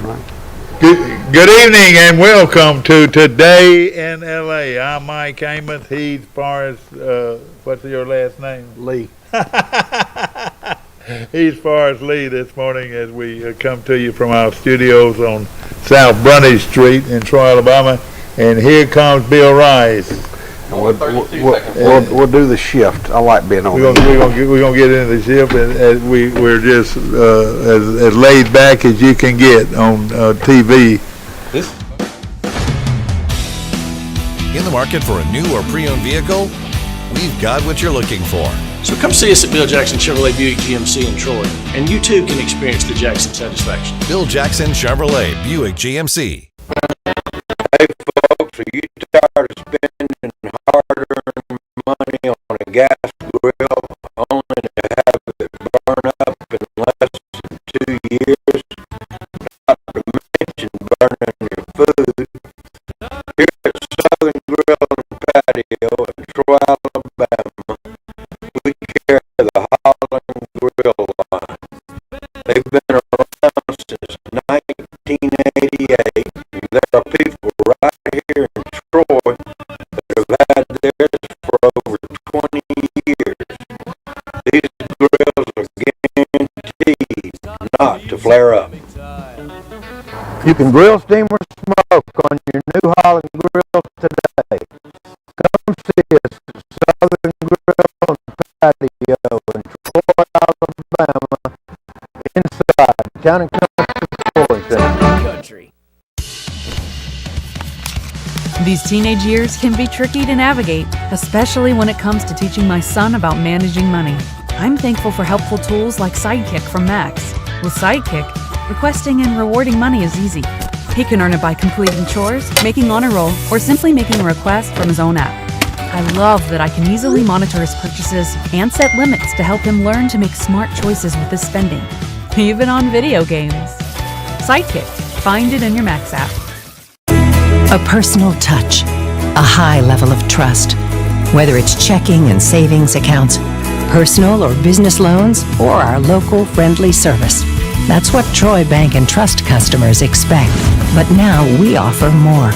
Good evening and welcome to Today in LA. I'm Mike Amos. He's Forrest, what's your last name? Lee. He's Forrest Lee this morning as we come to you from our studios on South Brunage Street in Troy, Alabama. And here comes Bill Rice. We'll do the shift. I like being on. We're gonna get into the shift, and we're just as laid back as you can get on TV. In the market for a new or pre-owned vehicle? We've got what you're looking for. So come see us at Bill Jackson Chevrolet Buick GMC in Troy, and you too can experience the Jackson satisfaction. Bill Jackson Chevrolet Buick GMC. Hey folks, are you tired of spending hard-earned money on a gas grill only to have it burn up in less than 2 years? Not to mention burning your food. Here at Southern Grill and Patio in Troy, Alabama, we carry the Holland Grill line. They've been around since 1988, and there are people right here in Troy that have had theirs for over 20 years. These grills are guaranteed not to flare up. You can grill, steam, or smoke on your new Holland Grill today. Come see us at Southern Grill and Patio in Troy, Alabama, inside Town and Country. These teenage years can be tricky to navigate, especially when it comes to teaching my son about managing money. I'm thankful for helpful tools like Sidekick from Max. With Sidekick, requesting and rewarding money is easy. He can earn it by completing chores, making honor roll, or simply making a request from his own app. I love that I can easily monitor his purchases and set limits to help him learn to make smart choices with his spending, even on video games. Sidekick. Find it in your Max app. A personal touch, a high level of trust. Whether it's checking and savings accounts, personal or business loans, or our local friendly service. That's what Troy Bank and Trust customers expect. But now we offer more.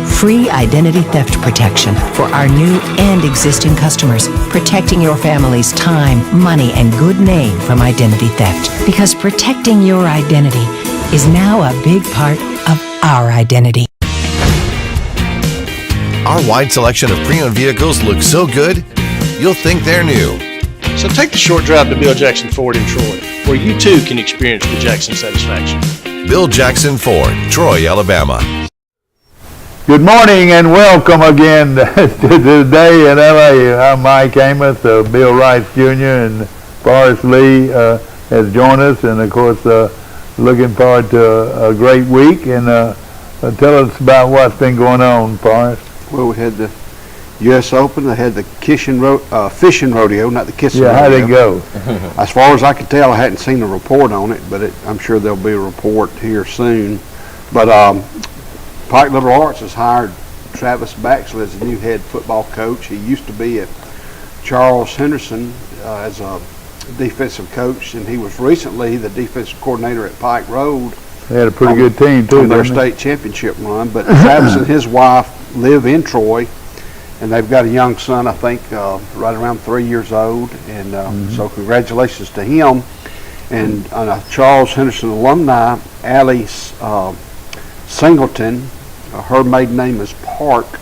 Free identity theft protection for our new and existing customers, protecting your family's time, money, and good name from identity theft. Because protecting your identity is now a big part of our identity. Our wide selection of pre-owned vehicles looks so good, you'll think they're new. So take the short drive to Bill Jackson Ford in Troy, where you too can experience the Jackson satisfaction. Bill Jackson Ford, Troy, Alabama. Good morning and welcome again to Today in LA. I'm Mike Amos, Bill Rice Jr. and Forrest Lee has joined us, and of course looking forward to a great week. And tell us about what's been going on, Forrest. Well, we had the U.S. Open. They had the fishing rodeo, not the kissing rodeo. Yeah, how'd it go? As far as I could tell, I hadn't seen a report on it, but I'm sure there'll be a report here soon. But Pike Liberal Arts has hired Travis Baxley as the new head football coach. He used to be at Charles Henderson as a defensive coach, and he was recently the defensive coordinator at Pike Road. They had a pretty good team too, on their state championship run. But Travis and his wife live in Troy, and they've got a young son, I think, right around 3 years old. And so congratulations to him. And Charles Henderson alumni, Allie Singleton, her maiden name is Park.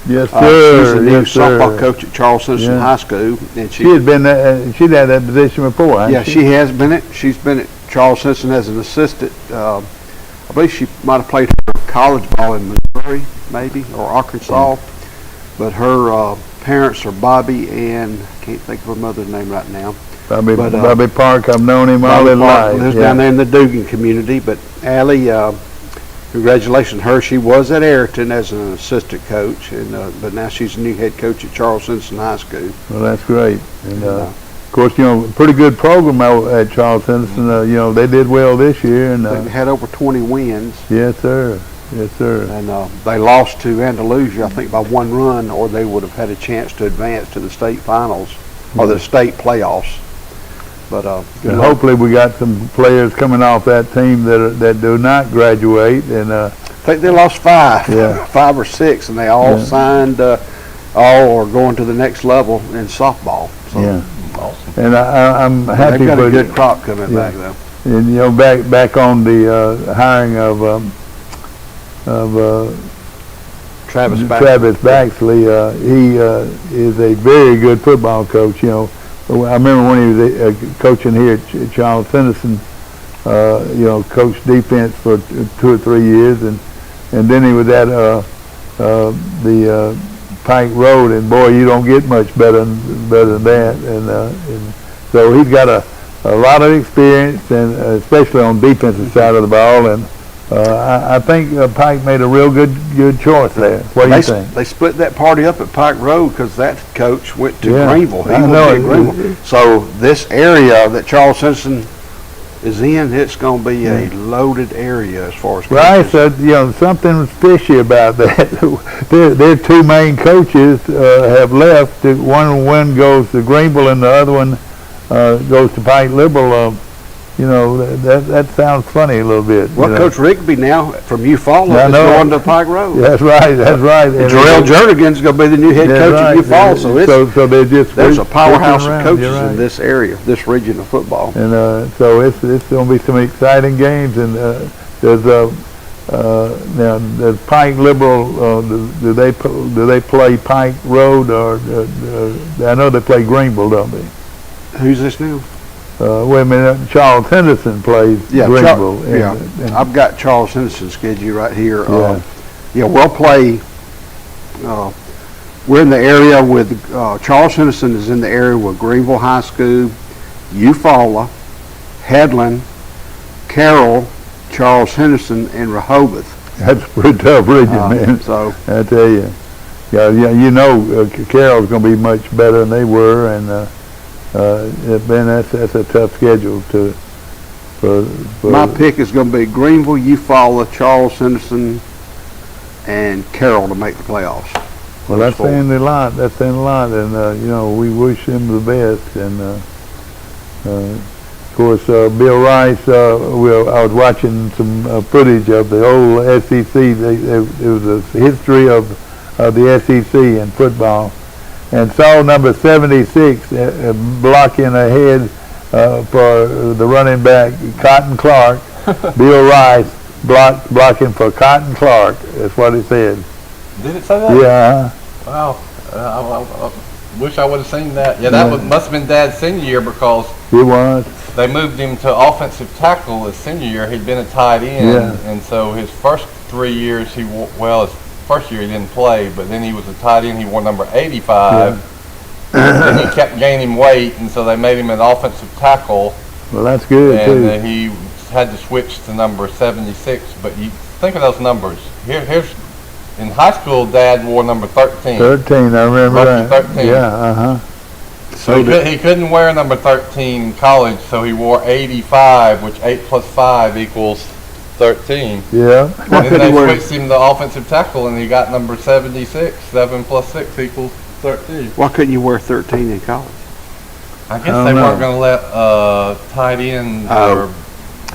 Yes, sir. She's the new softball coach at Charles Henderson High School, and she had been she'd had that position before. Hasn't she? She has been it. She's been at Charles Henderson as an assistant. I believe she might have played her college ball in Missouri, maybe, or Arkansas. But her parents are Bobby and I can't think of her mother's name right now. Bobby Park. I've known him all his life. Lives down there in the Dugan community. But Allie, congratulations to her. She was at Ayrton as an assistant coach, and but now she's the new head coach at Charles Henderson High School. Well, that's great. And of course, pretty good program at Charles Henderson. They did well this year, and they had over 20 wins. Yes, sir. Yes, sir. And they lost to Andalusia, I think, by one run, or they would have had a chance to advance to the state finals or the state playoffs. But And hopefully we got some players coming off that team that do not graduate. And I think they lost 5, Yeah. 5 or 6, and they all signed. All are going to the next level in softball. So and I'm happy they've got for a good crop coming back though. And you know, back on the hiring of Travis Baxley, he is a very good football coach. You know, I remember when he was coaching here at Charles Henderson. You know, coached defense for 2 or 3 years, and then he was at the Pike Road, and boy, you don't get much better than that. And so he's got a lot of experience, and especially on the defensive side of the ball. And I think Pike made a real good choice there. What do you think? They split that party up at Pike Road because that coach went to Greenville. He I went know to Greenville. So this area that Charles Simpson is in, it's going to be a loaded area as far as Right, so you know, something fishy about that. Their 2 main coaches have left. One goes to Greenville, and the other one goes to Pike Liberal. You know, that sounds funny a little bit. Well, Coach Rigby now from Eufaula is going to Pike Road. That's right. And Jarrell Jernigan's going to be the new head coach at Eufaula. So they're just there's a powerhouse of coaches in this area, this region of football. And so it's going to be some exciting games. And there's now the Pike Liberal. Do they play Pike Road, or I know they play Greenville, don't they? Who's this now? Wait a minute, Charles Henderson plays Greenville. And I've got Charles Henderson's schedule right here. Yeah. We'll play. We're in the area with Charles Henderson is in the area with Greenville High School, Eufaula, Headland, Carroll, Charles Henderson, and Rehoboth. That's a pretty tough region, man. So I tell you, you know, Carroll's going to be much better than they were, and man, that's a tough schedule for my pick is going to be Greenville, Eufaula, Charles Henderson, and Carroll to make the playoffs. Well, that's saying a lot. And you know, we wish them the best. And of course, Bill Rice. I was watching some footage of the old SEC. It was a history of the SEC in football. And saw number 76 blocking ahead for the running back, Cotton Clark. Bill Rice blocking for Cotton Clark. That's what he said. Did it say that? Yeah. Wow. I wish I would have seen that. Yeah, that must have been Dad's senior year, because it was. They moved him to offensive tackle his senior year. He'd been a tight end, and so his first 3 years his first year he didn't play, but then he was a tight end. He wore number 85. And he kept gaining weight, and so they made him an offensive tackle. Well, that's good too. And he had to switch to number 76. But you think of those numbers. Here's in high school, Dad wore number 13. 13, I remember that. 13. Yeah, So he couldn't wear number 13 in college, so he wore 85, which 8 plus 5 equals 13. Yeah. And then they switched him to offensive tackle, and he got number 76. 7 plus 6 equals 13. Why couldn't you wear 13 in college? I guess they weren't going to let tight ends, or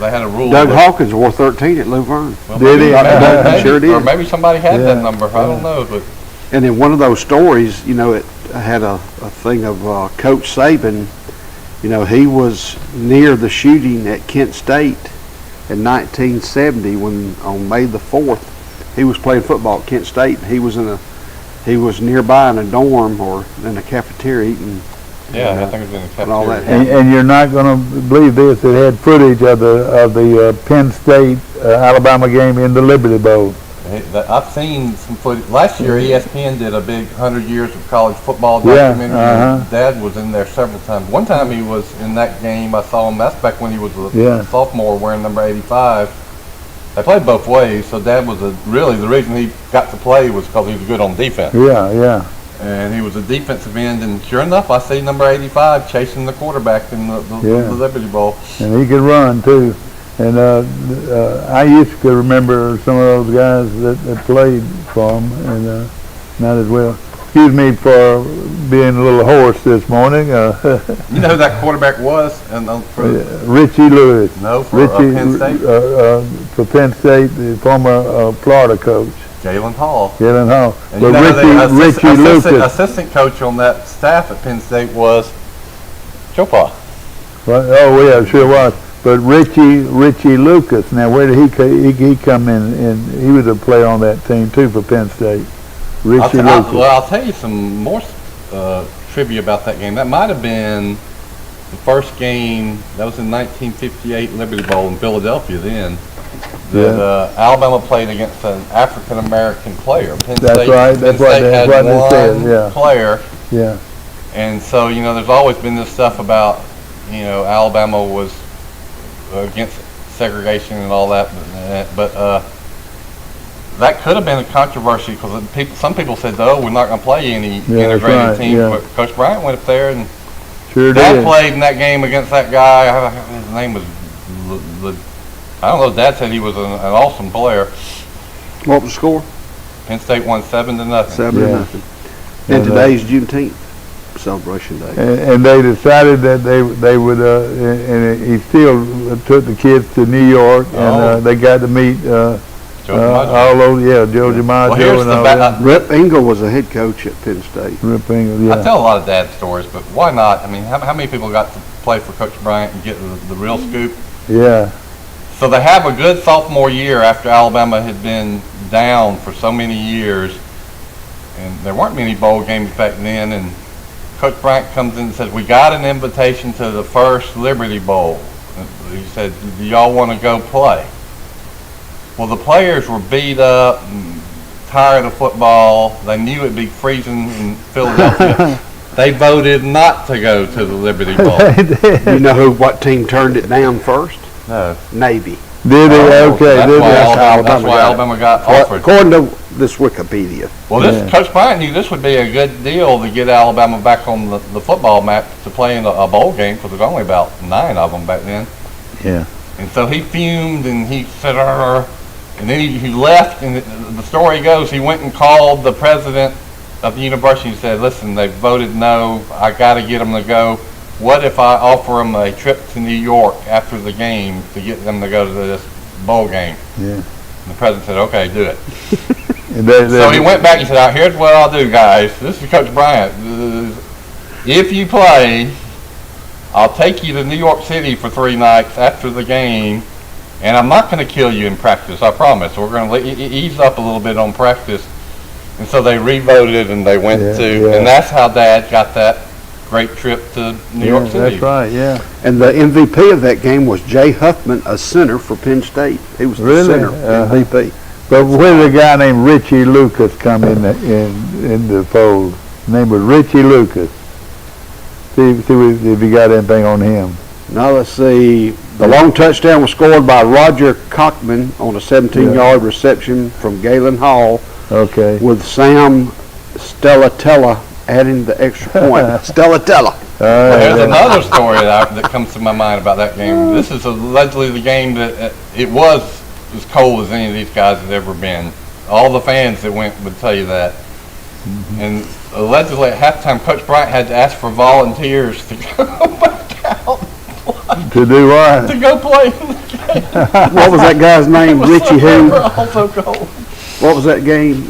they had a rule. Doug Hawkins wore 13 at Luverne. Well, Did he? Maybe, Sure did. Or maybe somebody had that number. I don't know. But And in one of those stories, you know, it had a thing of Coach Saban. You know, he was near the shooting at Kent State in 1970 when on May the 4th, he was playing football at Kent State. He was nearby in a dorm or in a cafeteria eating. I think it was in the cafeteria. And all that. and you're not going to believe this. It had footage of the Penn State Alabama game in the Liberty Bowl. I've seen some footage. Last year, ESPN did a big 100 Years of College Football documentary. Dad was in there several times. One time he was in that game. I saw him. That's back when he was a sophomore wearing number 85. They played both ways, so Dad was really the reason he got to play was because he was good on defense. Yeah. And he was a defensive end, and sure enough, I see number 85 chasing the quarterback in the Liberty Bowl. And he could run too. And I used to remember some of those guys that played for him, and not as well. Excuse me for being a little hoarse this morning. You know who that quarterback was? And Richie Lewis. No, for Penn State. For Penn State, the former Florida coach. Jalen Hall. And But Richie Lucas. Assistant coach on that staff at Penn State was Joe Pa. Well, oh yeah, sure was. But Richie Lucas. Now, where did he come in? And he was a player on that team too for Penn State. Richie Lucas. I'll tell you some more trivia about that game. That might have been the first game. That was in 1958 Liberty Bowl in Philadelphia. Then that Alabama played against an African American player. Penn State had one player. Yeah. And so there's always been this stuff about Alabama was against segregation and all that, but that could have been a controversy because some people said, "Oh, we're not going to play any integrated team." Yeah. But Coach Bryant went up there and Dad played in that game against that guy. His name was, I don't know. Dad said he was an awesome player. What was the score? Penn State won 7-0. 7-0. And today's Juneteenth celebration day. And they decided that they would, and he still took the kids to New York, and they got to meet all those, Joe DiMaggio and all that. Rip Engel was a head coach at Penn State. Rip Engel, yeah. I tell a lot of dad stories, but why not? I mean, how many people got to play for Coach Bryant and get the real scoop? Yeah. So they have a good sophomore year after Alabama had been down for so many years, and there weren't many bowl games back then, and Coach Bryant comes in and says, "We got an invitation to the first Liberty Bowl." He said, "Do y'all want to go play?" Well, the players were beat up and tired of football. They knew it'd be freezing in Philadelphia. They voted not to go to the Liberty Bowl. You know what team turned it down first? No. Navy. Did he? Okay. That's why Alabama got offered. According to this Wikipedia. Well, Coach Bryant knew this would be a good deal to get Alabama back on the football map to play in a bowl game, because there's only about 9 of them back then. Yeah. And so he fumed and he said, "Arr," and then he left. And the story goes, he went and called the president of the university and said, "Listen, they voted no. I got to get them to go. What if I offer them a trip to New York after the game to get them to go to this bowl game?" Yeah. And the president said, "Okay, do it." So he went back and said, "Here's what I'll do, guys. This is Coach Bryant. If you play, I'll take you to New York City for 3 nights after the game, and I'm not going to kill you in practice, I promise. We're going to ease up a little bit on practice." And so they re-voted, and they went and that's how Dad got that great trip to New York City. That's right, yeah. And the MVP of that game was Jay Huffman, a center for Penn State. He was the center MVP. But where did a guy named Richie Lucas come in the fold? His name was Richie Lucas. See if you got anything on him. Now let's see. The long touchdown was scored by Roger Cockman on a 17-yard reception from Galen Hall. Okay. With Sam Stellatella adding the extra point. Stellatella. There's another story that comes to my mind about that game. This is allegedly the game that it was as cold as any of these guys had ever been. All the fans that went would tell you that. Mm-hmm. And allegedly at halftime, Coach Bryant had to ask for volunteers to go back out. To do what? To go play in the game. What was that guy's name? Richie who? Also cold. What was that game?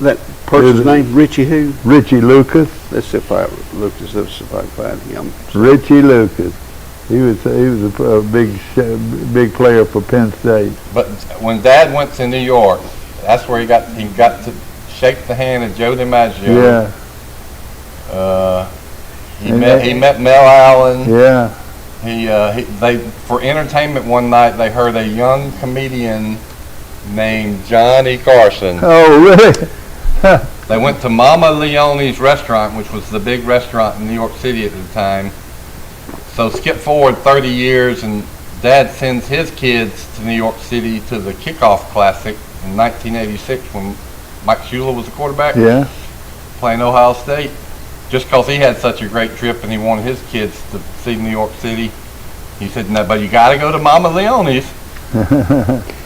That person's name? Richie who? Richie Lucas. Let's see if I can find him. Richie Lucas. He was a big player for Penn State. But when Dad went to New York, that's where he got to shake the hand of Joe DiMaggio. Yeah. He met Mel Allen. Yeah. They for entertainment one night they heard a young comedian named Johnny Carson. Oh, really? They went to Mama Leone's restaurant, which was the big restaurant in New York City at the time. So skip forward 30 years, and Dad sends his kids to New York City to the Kickoff Classic in 1986 when Mike Shula was the quarterback. Yeah. Playing Ohio State. Just because he had such a great trip and he wanted his kids to see New York City, he said, "No, but you got to go to Mama Leone's."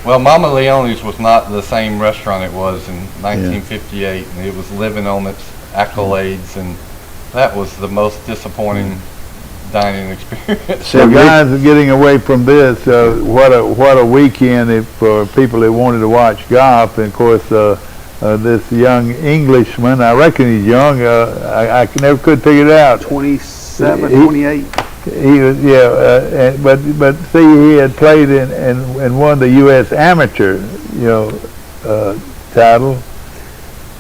Well, Mama Leone's was not the same restaurant it was in 1958, and it was living on its accolades. And That was the most disappointing dining experience. So guys are getting away from this. What a weekend for people that wanted to watch golf. And of course, this young Englishman, I reckon he's young. I never could figure it out. 27, 28. He was, but see, he had played and won the U.S. Amateur, title.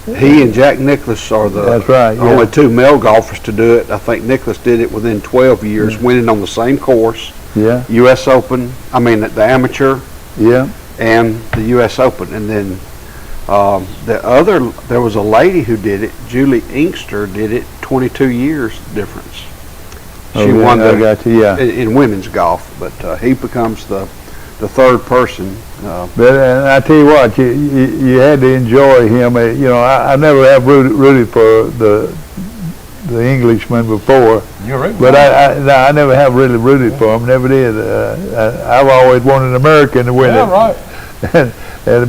He and Jack Nicklaus are the That's right, only two male golfers to do it. I think Nicklaus did it within 12 years, winning on the same course. Yeah. U.S. Open, the amateur. Yeah. And the U.S. Open. And then there was a lady who did it, Julie Inkster did it, 22 years difference. She won in women's golf, but he becomes the third person. But I tell you what, you had to enjoy him. I never have rooted for the Englishman before. You're right. But I never have really rooted for him. Never did. I've always wanted an American to win it. Yeah, right.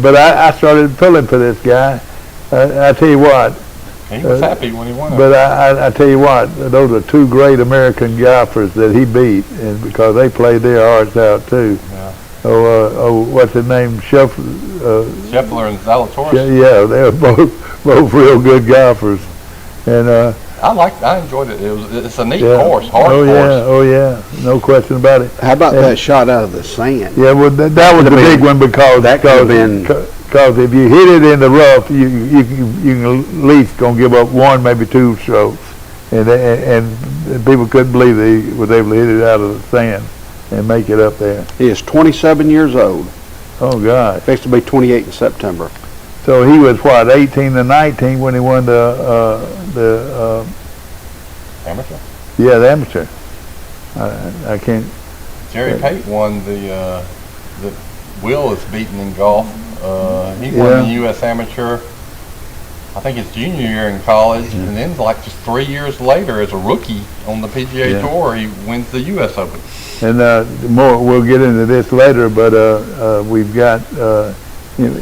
But I started pulling for this guy. I tell you what. He was happy when he won it. But I tell you what, those are two great American golfers that he beat, and because they played their hearts out too. Yeah. What's his name? Scheffler and Zalatoris. Yeah, they're both real good golfers, and I enjoyed it. It's a neat course, hard course. Oh yeah, no question about it. How about that shot out of the sand? Yeah, well that was the big one because because if you hit it in the rough, you can at least gonna give up one, maybe two strokes, and people couldn't believe they was able to hit it out of the sand and make it up there. He is 27 years old. Oh God! Fixed to be 28 in September. So he was what, 18 to 19 when he won the amateur. Yeah, the amateur. I can't. Jerry Pate won the Will is beaten in golf. He won the U.S. Amateur, I think his junior year in college, and then just 3 years later as a rookie on the PGA Tour, he wins the U.S. Open. And we'll get into this later, but we've got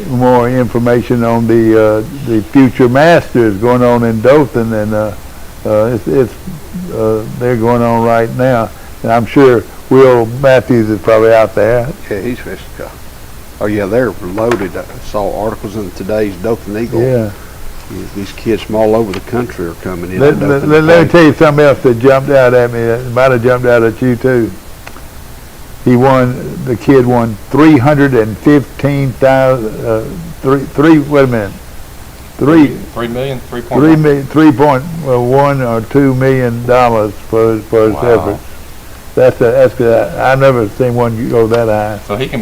more information on the future Masters going on in Dothan, and they're going on right now. And I'm sure Will Matthews is probably out there. Yeah, he's fixed to go. Oh yeah, they're loaded. I saw articles in today's Dothan Eagle. Yeah. These kids from all over the country are coming in. Let me tell you something else that jumped out at me. It might have jumped out at you too. The kid won 315,000. $3.1 or $2 million for his efforts. That's I never seen one go that high. So he can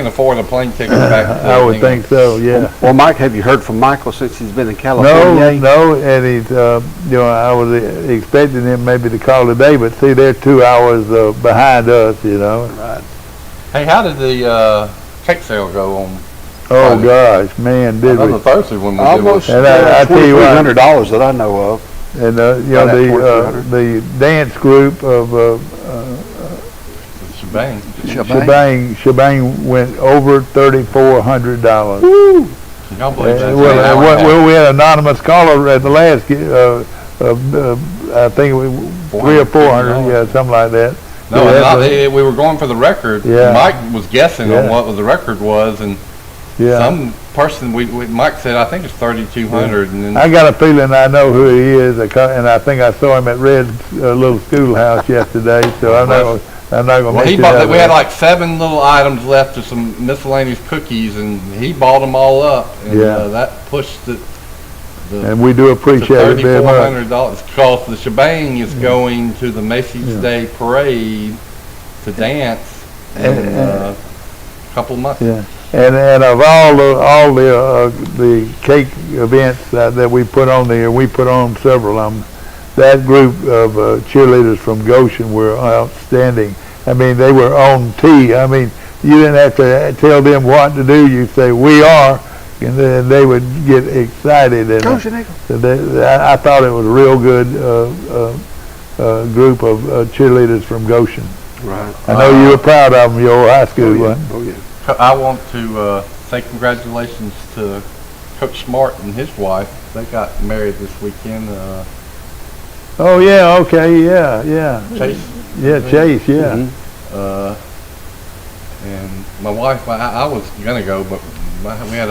afford a plane ticket back. I would think so. Yeah. Well, Mike, have you heard from Michael since he's been in California? No, and he's I was expecting him maybe to call today, but see, they're 2 hours behind us. Right. Hey, how did the cake sale go on? Oh gosh, man, did we? On the Thursday when we almost did I tell you what, $2,300 that I know of. And the dance group of Shebang went over $3,400. Woo! Y'all believe that? We had an anonymous caller at the last. I think it was 300 or 400, something like that. No, we were going for the record. Yeah. Mike was guessing on what the record was, and some person Mike said, I think it's 3,200. And then I got a feeling I know who he is, and I think I saw him at Red's little schoolhouse yesterday. So I'm not going to mention that. We had like 7 little items left of some miscellaneous cookies, and he bought them all up, and that pushed it. And we do appreciate it very much. $3,400 because the shebang is going to the Macy's Day Parade to dance in a couple of months. Yeah. And of all the cake events that we put on there, we put on several of them. That group of cheerleaders from Goshen were outstanding. I mean, they were on tee. I mean, you didn't have to tell them what to do. You say, "We are," and then they would get excited. And I thought it was a real good group of cheerleaders from Goshen. Right. I know you were proud of them, your high school one. Oh yeah. I want to say congratulations to Coach Smart and his wife. They got married this weekend. Oh, yeah, okay, yeah. Chase. Yeah, Chase, yeah. And my wife, I was gonna go, but we had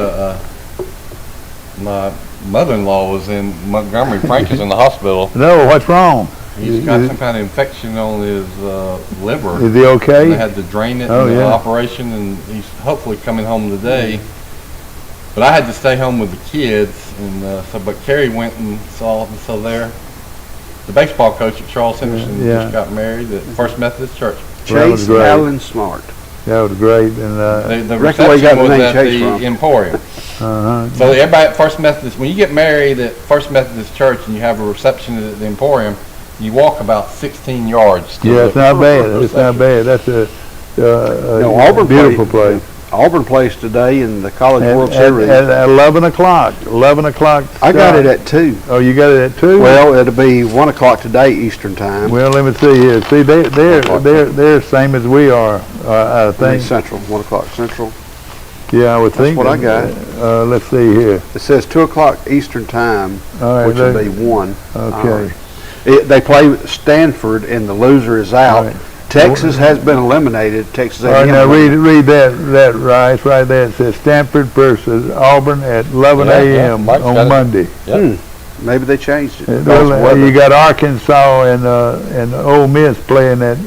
my mother-in-law was in Montgomery. Frank is in the hospital. No, what's wrong? He's got some kind of infection on his liver. Is he okay? And they had to drain it in the operation, and he's hopefully coming home today. But I had to stay home with the kids, and but Carrie went and saw him. So there, the baseball coach at Charles Henderson just got married at First Methodist Church. Chase Allen Smart. That was great, and the reception was at the Emporium. So everybody at First Methodist, when you get married at First Methodist Church and you have a reception at the Emporium, you walk about 16 yards. It's not bad. It's not bad. That's a beautiful place. Auburn plays today in the College World Series. At 11 o'clock. 11 o'clock. I got it at 2. Oh, you got it at 2? Well, it'll be 1 o'clock today Eastern time. Well, let me see here. See, they're same as we are, I think. Central, 1 o'clock Central. Yeah, I would think. That's what I got. Let's see here. It says 2 o'clock Eastern time, which would be 1. Okay. They play Stanford, and the loser is out. Right. Texas has been eliminated. Texas. All right, now read that right. It's right there. It says Stanford versus Auburn at 11 a.m. on Monday. Maybe they changed it. You got Arkansas and Ole Miss playing at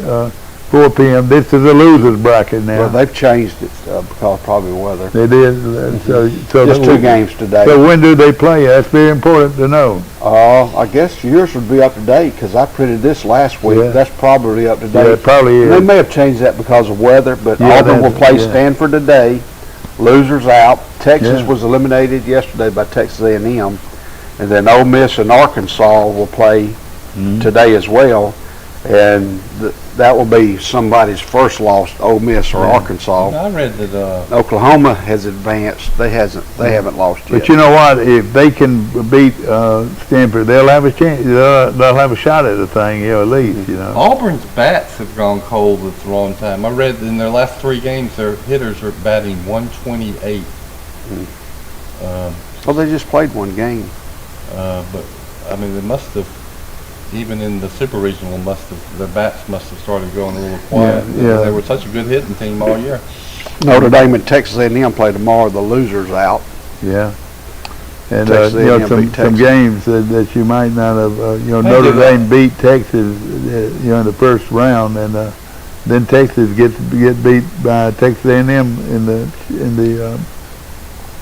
4 p.m. This is a losers bracket now. Well, they've changed it because probably weather. They did. So just 2 games today. So when do they play? That's very important to know. I guess yours would be up to date because I printed this last week. Yeah. That's probably up to date. Yeah, it probably is. They may have changed that because of weather, but Auburn will play Stanford today. Losers out. Texas was eliminated yesterday by Texas A&M, and then Ole Miss and Arkansas will play today as well, and that will be somebody's first loss, Ole Miss or Arkansas. I read that Oklahoma has advanced. They haven't lost yet. But you know what? If they can beat Stanford, they'll have a chance. They'll have a shot at the thing, at least. Auburn's bats have gone cold at the wrong time. I read in their last 3 games, their hitters are batting 128. Well, they just played 1 game. But I mean, they must have. Even in the super regional, their bats must have started going a little quiet. Yeah. They were such a good hitting team all year. Notre Dame and Texas A&M play tomorrow. The loser's out. Yeah. And some games that you might not have. Notre Dame beat Texas, in the first round, and then Texas get beat by Texas A&M in the.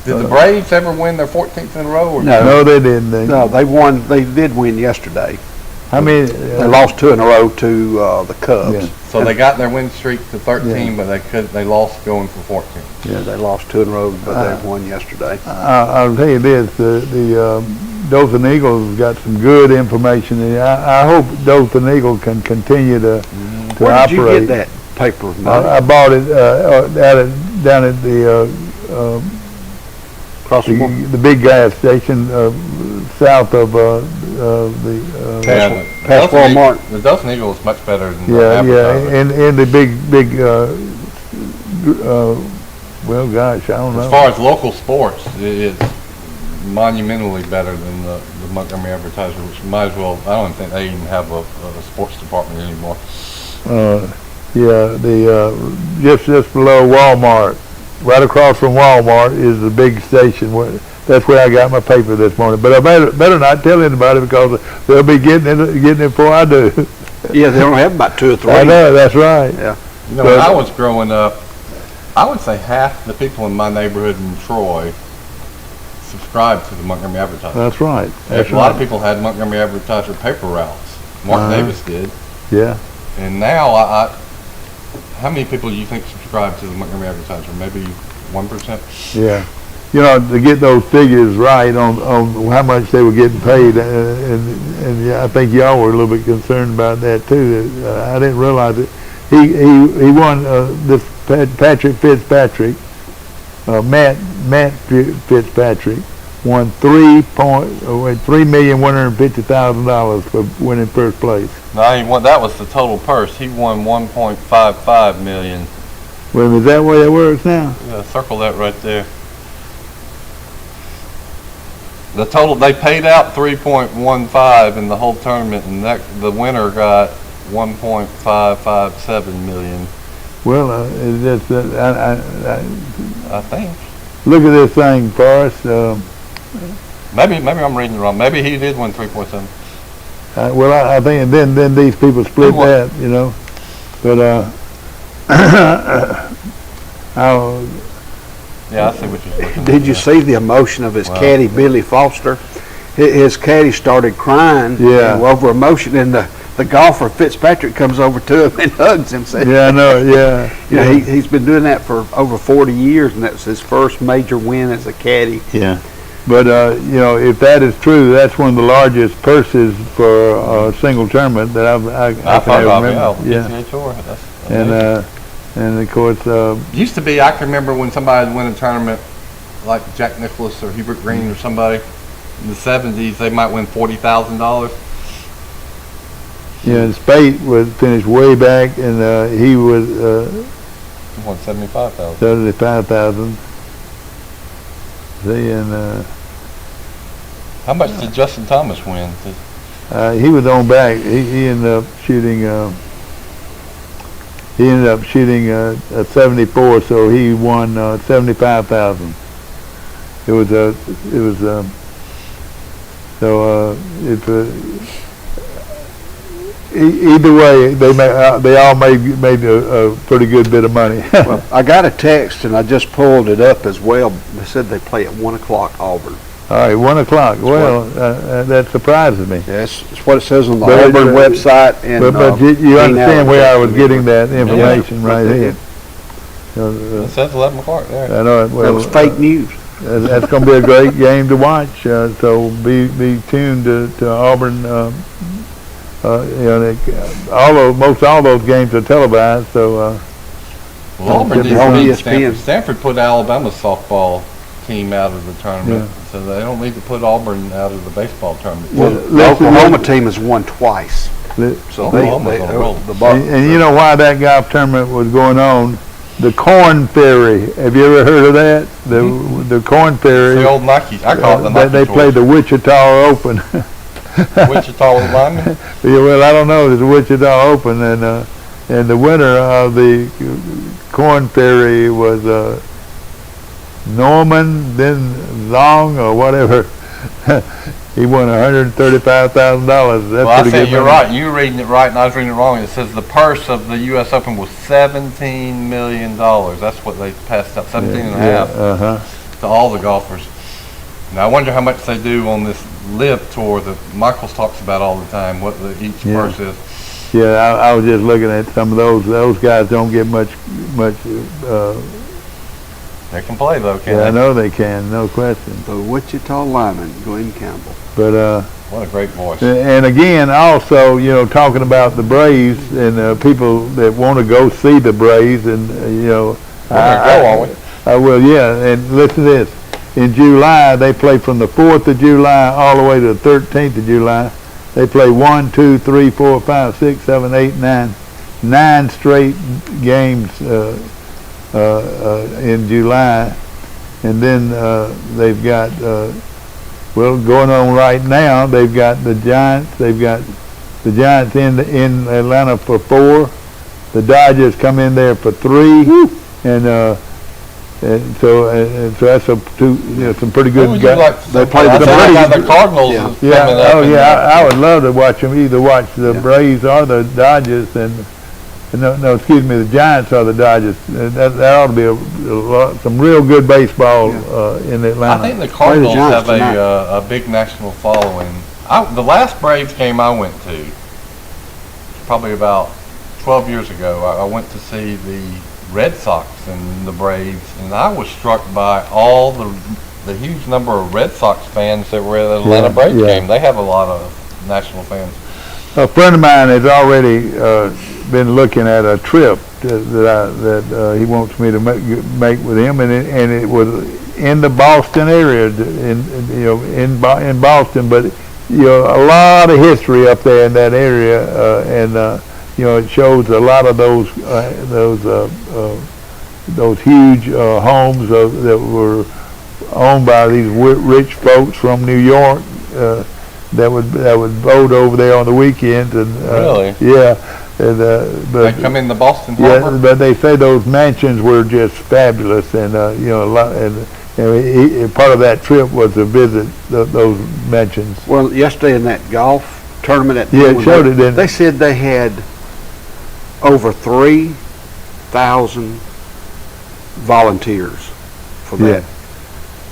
Did the Braves ever win their 14th in a row? Or no, they didn't. No, they won. They did win yesterday. I mean, they lost 2 in a row to the Cubs. Yeah. So they got their win streak to 13, but they lost going for 14. Yeah, they lost 2 in a row, but they won yesterday. I'll tell you this: the Dothan Eagles got some good information. I hope Dothan Eagle can continue to operate. Where did you get that paper? I bought it down at the the big gas station south of past Walmart. The Dothan Eagle is much better than and the big well, gosh, I don't know. As far as local sports, it's monumentally better than the Montgomery Advertiser, which might as well. I don't think they even have a sports department anymore. Just below Walmart. Right across from Walmart is the big station. That's where I got my paper this morning. But I better not tell anybody because they'll be getting it before I do. Yeah, they don't have about 2 or 3. I know, that's right. Yeah. When I was growing up, I would say half the people in my neighborhood in Troy subscribed to the Montgomery Advertiser. That's right. A lot of people had Montgomery Advertiser paper routes. Mark Davis did. Yeah. And now how many people do you think subscribe to the Montgomery Advertiser? Maybe 1%? Yeah. To get those figures right on how much they were getting paid, and I think y'all were a little bit concerned about that too. I didn't realize it. He won this Patrick Fitzpatrick, Matt Fitzpatrick won $3,150,000 for winning first place. No, that was the total purse. He won $1.55 million. Well, is that way it works now? Yeah, circle that right there. The total, they paid out 3.15 in the whole tournament, and the winner got 1.557 million. Well, it's just, I think. look at this thing, Forrest. Maybe I'm reading it wrong. Maybe he did win 3.7. Well, I think, and then these people split that, you know. But yeah, I see what you're looking at. Did you see the emotion of his caddy, Billy Foster? His caddy started crying over emotion, and the golfer Fitzpatrick comes over to him and hugs him. Yeah, I know. Yeah, he's been doing that for over 40 years, and that's his first major win as a caddy. Yeah, but you know, if that is true, that's one of the largest purses for a single tournament that I can ever remember. Yeah, sure. That's and of course, used to be. I can remember when somebody would win a tournament, like Jack Nicklaus or Hubert Green or somebody in the '70s. They might win $40,000. Yeah, and Spate was finished way back, and he was won 75,000. 75,000. See, and how much did Justin Thomas win? he was on back. He ended up shooting. He ended up shooting a 74, so he won 75,000. It was either way, they all made a pretty good bit of money. Well, I got a text, and I just pulled it up as well. They said they play at 1 o'clock Auburn. All right, 1 o'clock. Well, that surprises me. Yes, it's what it says on the Auburn website. And, but you understand where I was getting that information right here. It says 11 o'clock there. I know. Well, that was fake news. That's going to be a great game to watch. So be tuned to Auburn. Most all those games are televised. So. Auburn did beat Stanford. Stanford put Alabama's softball team out of the tournament, so they don't need to put Auburn out of the baseball tournament. Well, the Oklahoma team has won twice. So and you know why that golf tournament was going on? The Corn Ferry. Have you ever heard of that? The Corn Ferry. The old Nike. I call it the Nike. They played the Wichita Open. Wichita was lineman? Yeah, well, I don't know. It's the Wichita Open, and the winner of the Corn Ferry was Norman then Long or whatever. He won $135,000. That's I pretty think good. You're right. You're reading it right, and I was reading it wrong. It says the purse of the U.S. Open was $17 million. That's what they passed out, 17 and a half to all the golfers. Now I wonder how much they do on this Live tour that Michaels talks about all the time. What each purse is. Yeah, I was just looking at some of those. Those guys don't get much. They can play though, can't they? I know they can, no question. The Wichita lineman, Glenn Campbell. But what a great voice. And again, also, you know, talking about the Braves and people that want to go see the Braves, and you know, I will. Yeah, and listen to this. In July, they play from the 4th of July all the way to the 13th of July. They play 1, 2, 3, 4, 5, 6, 7, 8, 9 straight games in July, and then they've got going on right now. They've got the Giants. They've got the Giants in Atlanta for 4. The Dodgers come in there for 3, and so that's some pretty good guys. They play the Cardinals. I would love to watch them. Either watch the Braves or the Dodgers, and no, excuse me, the Giants or the Dodgers. That ought to be some real good baseball in Atlanta. I think the Cardinals have a big national following. The last Braves game I went to, probably about 12 years ago, I went to see the Red Sox and the Braves, and I was struck by all the huge number of Red Sox fans that were at the Atlanta Braves game. They have a lot of national fans. A friend of mine has already been looking at a trip that he wants me to make with him, and it was in the Boston area, in Boston, but a lot of history up there in that area, and it shows a lot of those huge homes that were owned by these rich folks from New York that would boat over there on the weekends. And Really? Yeah. And, but They come in the Boston yeah, Harbor? but they say those mansions were just fabulous, and you know, a lot, and part of that trip was to visit those mansions. Well, yesterday in that golf tournament at Yeah, it showed it, didn't it? they said they had over 3,000 volunteers for that.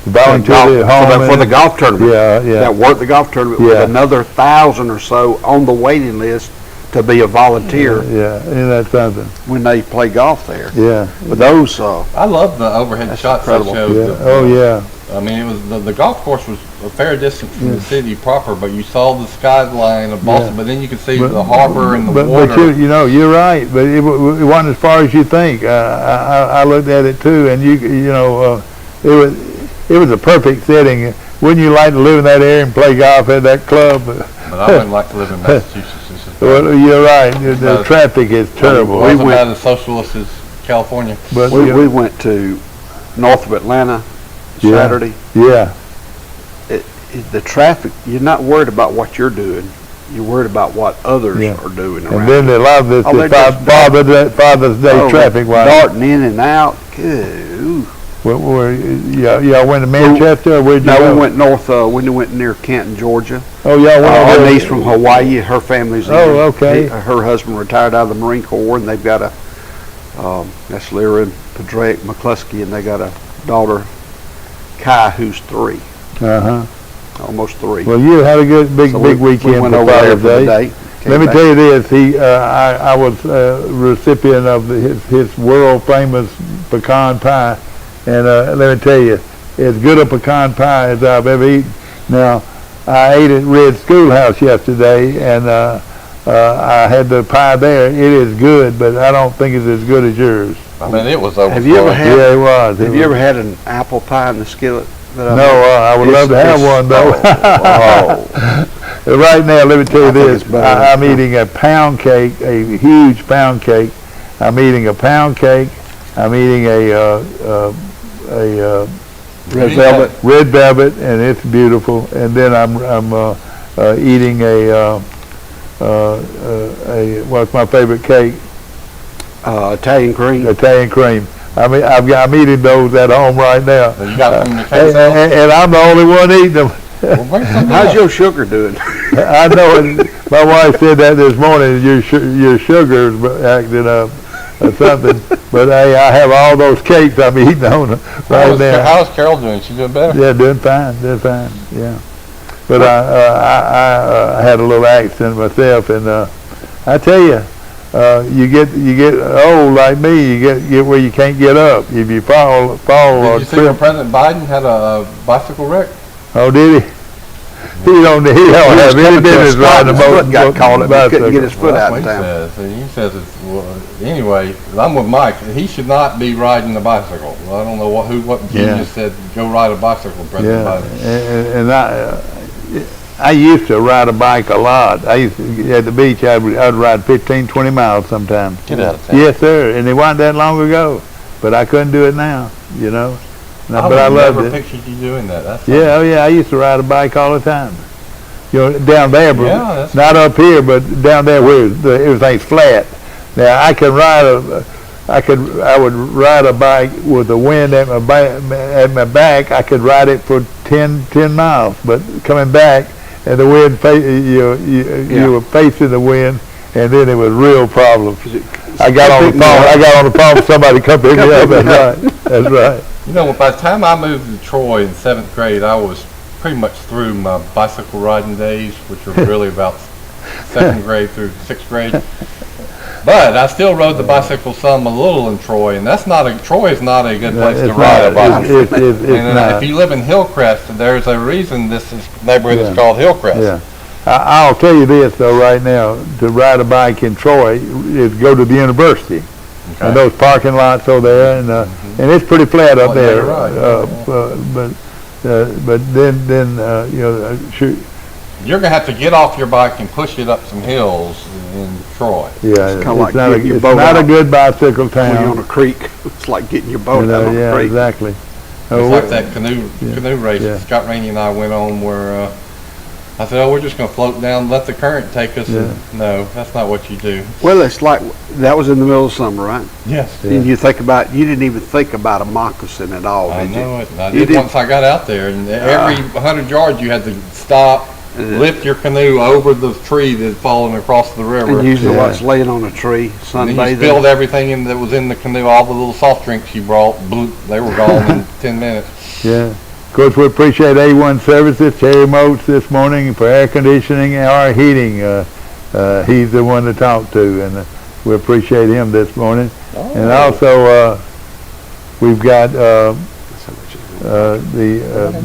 Volunteer at home for the golf tournament. Yeah. That worked the golf tournament with another 1,000 or so on the waiting list to be a volunteer. Yeah, isn't that something? When they play golf there. Yeah. But those, I love the overhead shots they incredible. showed. Yeah. Oh yeah. I mean, it was the golf course was a fair distance from the city proper, but you saw the skyline of Boston, but then you could see the harbor and the water. But you know, you're right. But it wasn't as far as you think. I looked at it too, and it was a perfect setting. Wouldn't you like to live in that area and play golf at that club? But I wouldn't like to live in Massachusetts. Well, you're right. The traffic is terrible. It wasn't as socialist as California. But we went to north of Atlanta Saturday. Yeah. The traffic, you're not worried about what you're doing. You're worried about what others are doing around. And then a lot of this Father's Day traffic. Darting in and out. Good. Y'all went to Manchester, or where'd you go? No, we went north. We went near Canton, Georgia. Oh, y'all went Our over niece from Hawaii, her family's there. Oh, okay. Her husband retired out of the Marine Corps, and they've got that's Lyra and Padraig McCluskey, and they got a daughter, Kai, who's 3. Almost 3. Well, you had a good big weekend we went for over there Father's for the Day. day. Let me tell you this. I was recipient of his world famous pecan pie, and let me tell you, as good a pecan pie as I've ever eaten. Now, I ate at Red Schoolhouse yesterday, and I had the pie there. It is good, but I don't think it's as good as yours. I mean, it was overflowing. Have you ever had? Yeah, it was. Have you ever had an apple pie in the skillet? No, I would love to have one though. Right now, let me tell you this. I'm eating a pound cake, a huge pound cake. I'm eating a pound cake. I'm eating a red velvet, and it's beautiful. And then I'm eating a what's my favorite cake? Italian cream. Italian cream. I'm eating those at home right now. You got them from the case and I'm the only one eating them. Well, bring some How's your sugar doing? I know it. My wife said that this morning. Your sugar's acting up or something. But hey, I have all those cakes I'm eating on right now. How's Carol doing? She doing better? Yeah, doing fine. Yeah. But I had a little accident myself, and I tell you. You get old like me. You get where you can't get up. If you fall. Did you see when President Biden had a bicycle wreck? Oh, did he? He don't have any business riding a motorcycle. Got caught up. He couldn't get his foot out of town. He says it's anyway. I'm with Mike. He should not be riding a bicycle. I don't know what genius said go ride a bicycle, President Biden. And I used to ride a bike a lot. I used to, at the beach, I'd ride 15, 20 miles sometimes. Get out of town. Yes, sir. And it wasn't that long ago. But I couldn't do it now, you know. But I loved it. I never pictured you doing that. That's I used to ride a bike all the time. You know, down there, but not up here, but down there where everything's flat. Now I would ride a bike with the wind at my back. I could ride it for 10 miles, but coming back, and the wind, you were facing the wind, and then it was real problems. I got on the phone with somebody come pick me up. That's right. You know, by the time I moved to Troy in 7th grade, I was pretty much through my bicycle riding days, which were really about 2nd grade through 6th grade. But I still rode the bicycle some a little in Troy, and Troy is not a good place to ride a bicycle. If you live in Hillcrest, there's a reason this neighborhood is called Hillcrest. Yeah. I'll tell you this though, right now, to ride a bike in Troy is go to the university. Okay. And those parking lots over there, and it's pretty flat up there. But then shoot. You're gonna have to get off your bike and push it up some hills in Troy. Yeah, it's not a good bicycle town. When you're on a creek, it's like getting your boat out on a creek. Exactly. It's like that canoe race that Scott Rainey and I went on where I said, oh, we're just going to float down, let the current take us. Yeah. And no, that's not what you do. Well, it's like, that was in the middle of summer, right? Yes. And you didn't even think about a moccasin at all, I did you? know it. I did once I got out there. And every 100 yards you had to stop, lift your canoe over the tree that had fallen across the river. And usually what's laying on a tree, And then you sunbathing. spilled everything that was in the canoe, all the little soft drinks you brought, they were gone in 10 minutes. Yeah. Of course, we appreciate A1 Services, Terry Moats this morning for air conditioning and our heating. He's the one to talk to, and we appreciate him this morning. Oh. And also, we've got the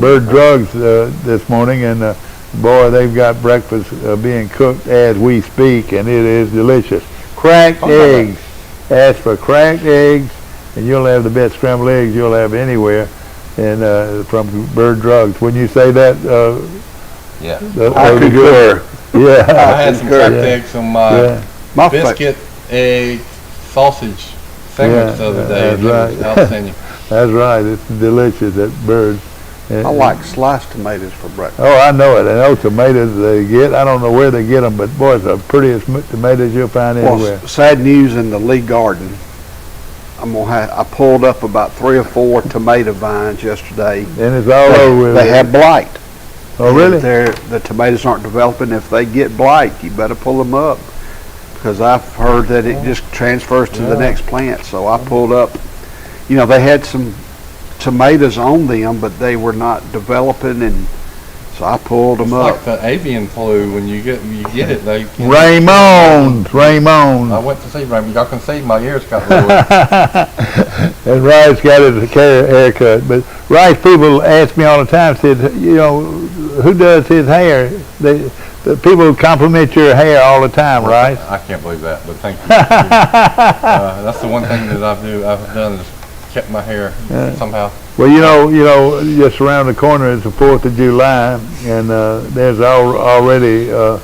Bird Drugs this morning, and boy, they've got breakfast being cooked as we speak, and it is delicious. Cracked eggs. Ask for cracked eggs, and you'll have the best scrambled eggs you'll have anywhere. And from Bird Drugs. When you say that, I concur. Yeah. I had some cracked eggs on my biscuit, egg, sausage sandwich the other day. That's right. Outstanding. That's right. It's delicious at Bird. I like sliced tomatoes for breakfast. Oh, I know it. And those tomatoes they get, I don't know where they get them, but boy, it's the prettiest tomatoes you'll find anywhere. Well, sad news in the Lee Garden. I pulled up about 3 or 4 tomato vines yesterday. And it's all over. They have blight. Oh, really? The tomatoes aren't developing. If they get blight, you better pull them up, because I've heard that it just transfers to the next plant. So I pulled up. You know, they had some tomatoes on them, but they were not developing, and so I pulled them up. It's like the avian flu. When you get it, they Raymond. I went to see Raymond. Y'all can see my ears got lower. And Rice got his haircut. But Rice, people ask me all the time, said, you know, who does his hair? The people compliment your hair all the time, Rice. I can't believe that, but thank you. That's the one thing that I've done is kept my hair somehow. Well, you know, just around the corner is the 4th of July, and there's already a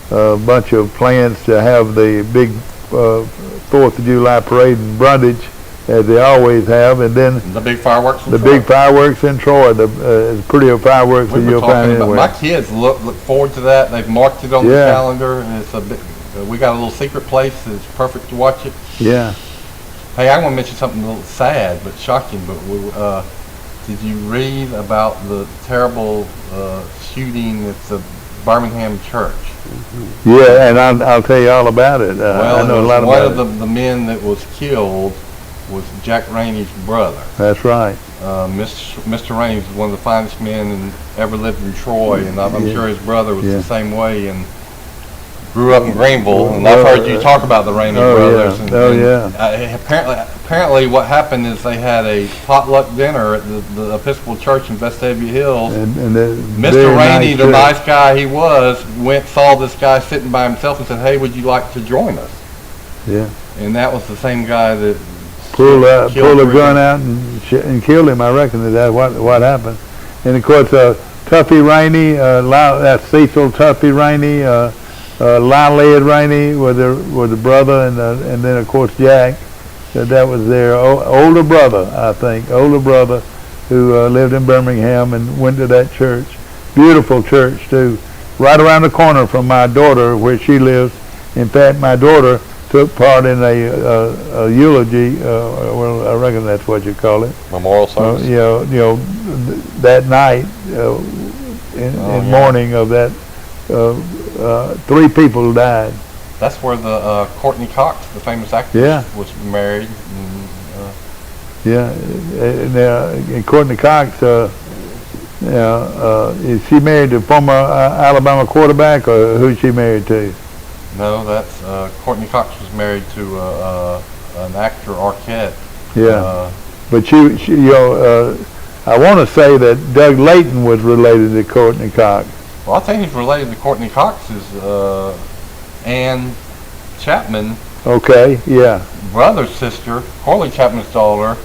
bunch of plans to have the big 4th of July parade in Brundage, as they always have, and then the big fireworks. Big fireworks in Troy. As pretty of fireworks that you'll find anywhere. My kids look forward to that. They've marked it on the calendar, and it's we got a little secret place that's perfect to watch it. Yeah. Hey, I want to mention something a little sad but shocking. But did you read about the terrible shooting at the Birmingham church? Mm-hmm. Yeah, and I'll tell you all about it. I know a lot about it. One of the men that was killed was Jack Rainey's brother. That's right. Mr. Rainey was one of the finest men ever lived in Troy, and I'm sure his brother was the same way. And grew up in Greenville, and I've heard you talk about the Rainey brothers. Apparently what happened is they had a potluck dinner at the Episcopal Church in Vestavia Hills. And Mr. Rainey, the nice guy he was, saw this guy sitting by himself and said, "Hey, would you like to join us?" Yeah. And that was the same guy that pulled a gun out and killed him. I reckon that's what happened. And of course, Tuffy Rainey, that's Cecil Tuffy Rainey. Lyle Rainey was the brother, and then of course Jack. That was their older brother, I think, who lived in Birmingham and went to that church. Beautiful church too, right around the corner from my daughter where she lives. In fact, my daughter took part in a eulogy. Well, I reckon that's what you call it. Memorial service. That night in mourning of that. 3 people died. That's where the Courtney Cox, the famous actress, was married. And Courtney Cox, is she married to former Alabama quarterback, or who's she married to? No, that's Courtney Cox was married to an actor, Arquette. Yeah, but she I want to say that Doug Layton was related to Courtney Cox. Well, I think he's related to Courtney Cox is Ann Chapman. Okay, yeah. Brother's sister, Corley Chapman's daughter,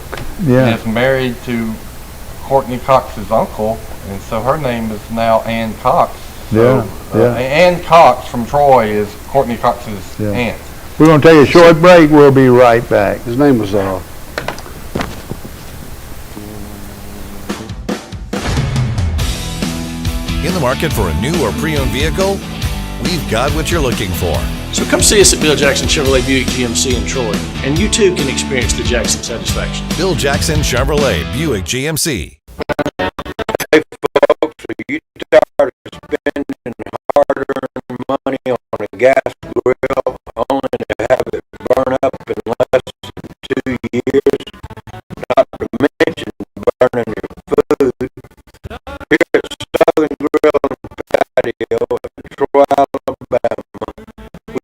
is married to Courtney Cox's uncle, and so her name is now Ann Cox. So, Ann Cox from Troy is Courtney Cox's aunt. We're going to take a short break. We'll be right back. His name was In the market for a new or pre-owned vehicle? We've got what you're looking for. So come see us at Bill Jackson Chevrolet Buick GMC in Troy, and you too can experience the Jackson satisfaction. Bill Jackson Chevrolet Buick GMC. Hey folks, are you tired of spending hard-earned money on a gas grill only to have it burn up in less than 2 years? Not to mention burning your food. Here at Southern Grill and Patio in Troy, Alabama,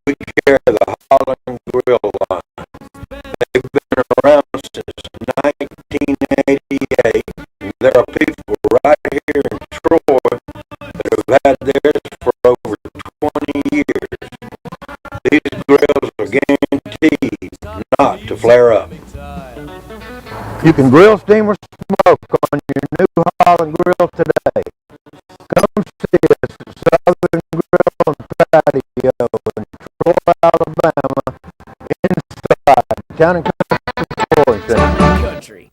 we carry the Holland Grill line. They've been around since 1988, and there are people right here in Troy that have had theirs for over 20 years. These grills are guaranteed not to flare up. You can grill, steam, or smoke on your new Holland Grill today. Come see us at Southern Grill and Patio in Troy, Alabama, inside Town and Country.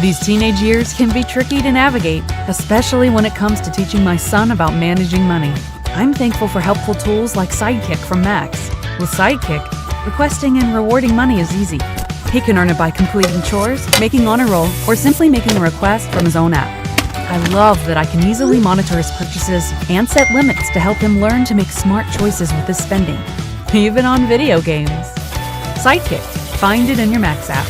These teenage years can be tricky to navigate, especially when it comes to teaching my son about managing money. I'm thankful for helpful tools like Sidekick from Max. With Sidekick, requesting and rewarding money is easy. He can earn it by completing chores, making honor roll, or simply making a request from his own app. I love that I can easily monitor his purchases and set limits to help him learn to make smart choices with his spending, even on video games. Sidekick. Find it in your Max app.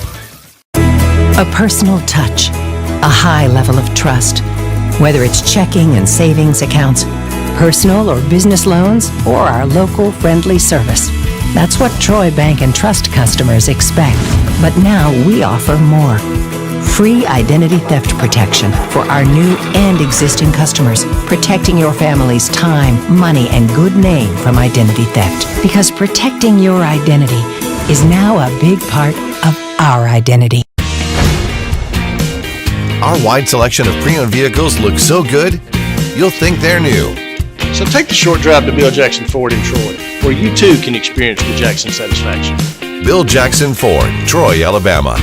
A personal touch, a high level of trust. Whether it's checking and savings accounts, personal or business loans, or our local friendly service. That's what Troy Bank and Trust customers expect. But now we offer more. Free identity theft protection for our new and existing customers, protecting your family's time, money, and good name from identity theft. Because protecting your identity is now a big part of our identity. Our wide selection of pre-owned vehicles looks so good, you'll think they're new. So take the short drive to Bill Jackson Ford in Troy, where you too can experience the Jackson satisfaction. Bill Jackson Ford, Troy, Alabama.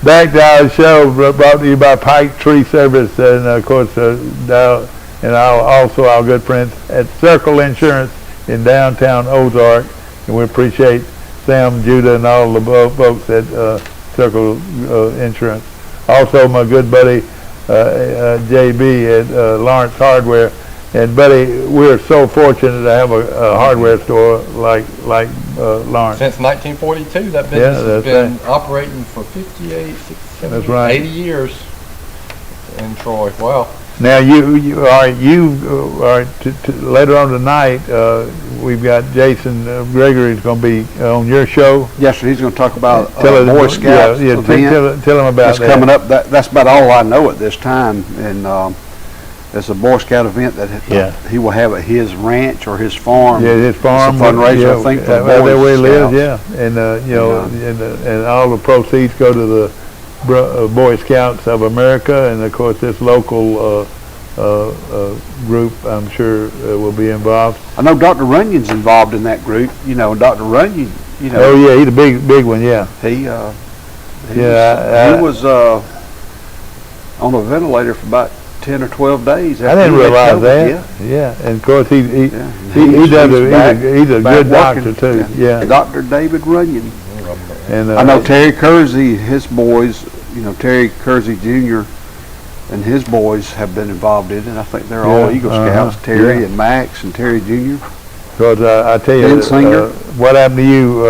Back to our show brought to you by Pike Tree Service, and of course, and also our good friends at Circle Insurance in downtown Ozark. And we appreciate Sam, Judah, and all the folks at Circle Insurance. Also, my good buddy JB at Lawrence Hardware. And buddy, we're so fortunate to have a hardware store like Lawrence. Since 1942, that business has been operating for 58, 60, 70, 80 years in Troy. Wow. Now later on tonight, we've got Jason Gregory's going to be on your show. Yes, sir. He's going to talk about Boy Scouts event. Tell him about that. Coming up. That's about all I know at this time. And it's a Boy Scout event that he will have at his ranch or his farm. Yeah, his farm. It's a fundraiser, I think, for where Boy he lives. Scouts. Yeah, and and all the proceeds go to the Boy Scouts of America, and of course this local group, I'm sure, will be involved. I know Dr. Runyon's involved in that group. Dr. Runyon. Oh yeah, he's a big one. Yeah. He was on a ventilator for about 10 or 12 days. I didn't realize that. Yeah, and of course he does. He's a good doctor too. Yeah. Dr. David Runyon. And I know Terry Kersey, his boys. Terry Kersey Jr. and his boys have been involved in it. I think they're all Eagle Scouts. Terry and Max and Terry Jr. Because I tell you, what happened to you,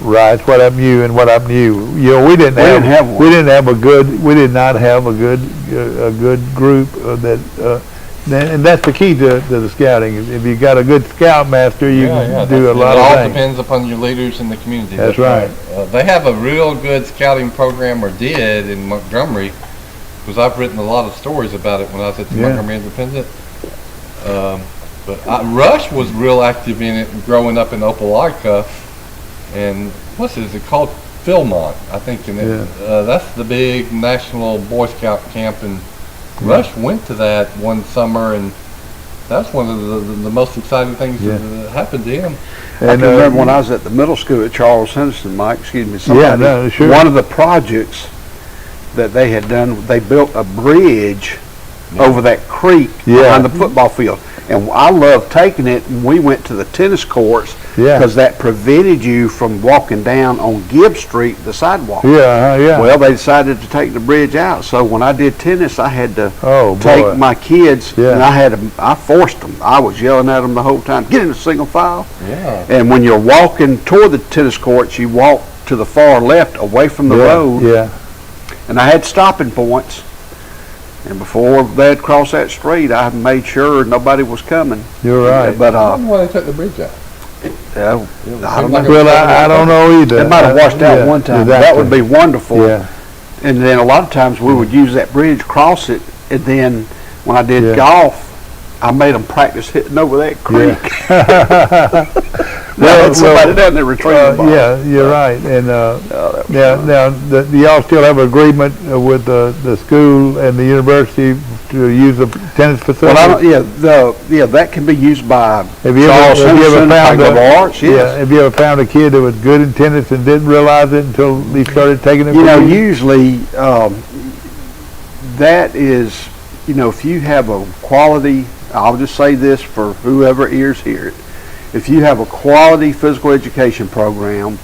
Rice? What happened to you, and what happened to you? We did not have a good group and that's the key to the scouting. If you got a good scoutmaster, you can do a lot of things. It all depends upon your leaders in the community. That's right. They have a real good scouting program, or did, in Montgomery, because I've written a lot of stories about it when I was at the Montgomery Independent. But Rush was real active in it growing up in Opelika, and what is it called? Philmont, I think. That's the big national Boy Scout camp, and Rush went to that one summer, and that's one of the most exciting things that happened to him. And I can remember when I was at the middle school at Charles Henderson, Mike, excuse me, one of the projects that they had done. They built a bridge over that creek behind the football field. And I loved taking it, and we went to the tennis courts because that prevented you from walking down on Gibb Street, the sidewalk. Well, they decided to take the bridge out, so when I did tennis, I had to take my kids, and I forced them. I was yelling at them the whole time, get in a single file. And when you're walking toward the tennis courts, you walk to the far left, away from the road. And I had stopping points. And before they'd cross that street, I made sure nobody was coming. You're right. But I wonder why they took the bridge out. I don't know. Well, I don't know either. It might have washed out one time. Exactly. That would be wonderful. And then a lot of times we would use that bridge, cross it, and then when I did golf, I made them practice hitting over that creek. Well, somebody down there retrieving the ball. Yeah, you're right. And do y'all still have an agreement with the school and the university to use the tennis facility? Well, that can be used by Have you Charles ever found Arts. Have you ever found a kid that was good in tennis and didn't realize it until he started taking it? Usually that is, if you have a quality, I'll just say this for whoever ears hear it, if you have a quality physical education program,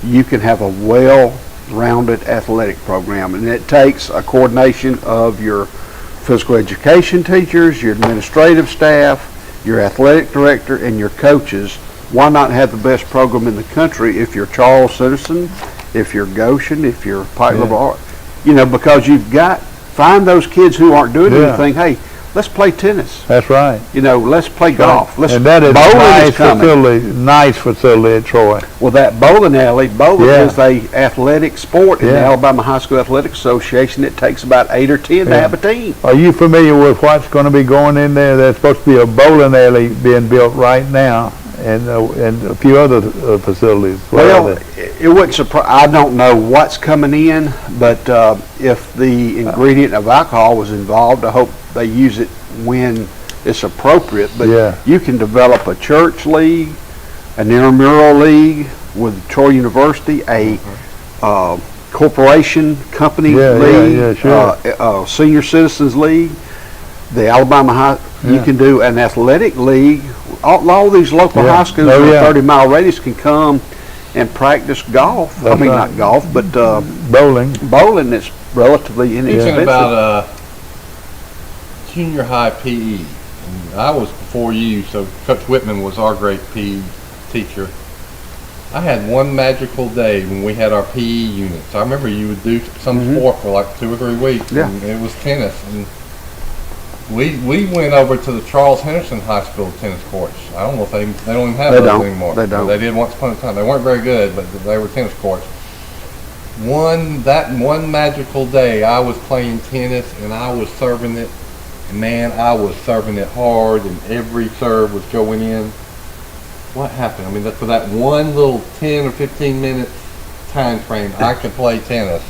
you can have a well-rounded athletic program, and it takes a coordination of your physical education teachers, your administrative staff, your athletic director, and your coaches. Why not have the best program in the country if you're Charles Citizen, if you're Goshen, if you're Pike Liberal Arts? Because you've got, find those kids who aren't doing anything, hey, let's play tennis. That's right. Let's play golf. And that is a nice facility at Troy. Well, that bowling alley, is a athletic sport in the Alabama High School Athletic Association. It takes about 8 or 10 to have a team. Are you familiar with what's going to be going in there? There's supposed to be a bowling alley being built right now, and a few other facilities. Well, it wouldn't surprise. I don't know what's coming in, but if the ingredient of alcohol was involved, I hope they use it when it's appropriate. But you can develop a church league, an intramural league with Troy University, a corporation company league, senior citizens league, the Alabama High. You can do an athletic league. All these local high schools in a 30-mile radius can come and practice golf. Not golf, but bowling. Bowling is relatively inexpensive. Thinking about junior high PE. And I was before you, so Coach Whitman was our great PE teacher. I had one magical day when we had our PE units. I remember you would do some sport for like 2 or 3 weeks, and it was tennis. And we went over to the Charles Henderson High School tennis courts. I don't know if they don't even have those anymore. They don't. They did once upon a time. They weren't very good, but they were tennis courts. That one magical day, I was playing tennis and I was serving it. Man, I was serving it hard, and every serve was going in. What happened? For that one little 10 or 15 minute time frame, I could play tennis.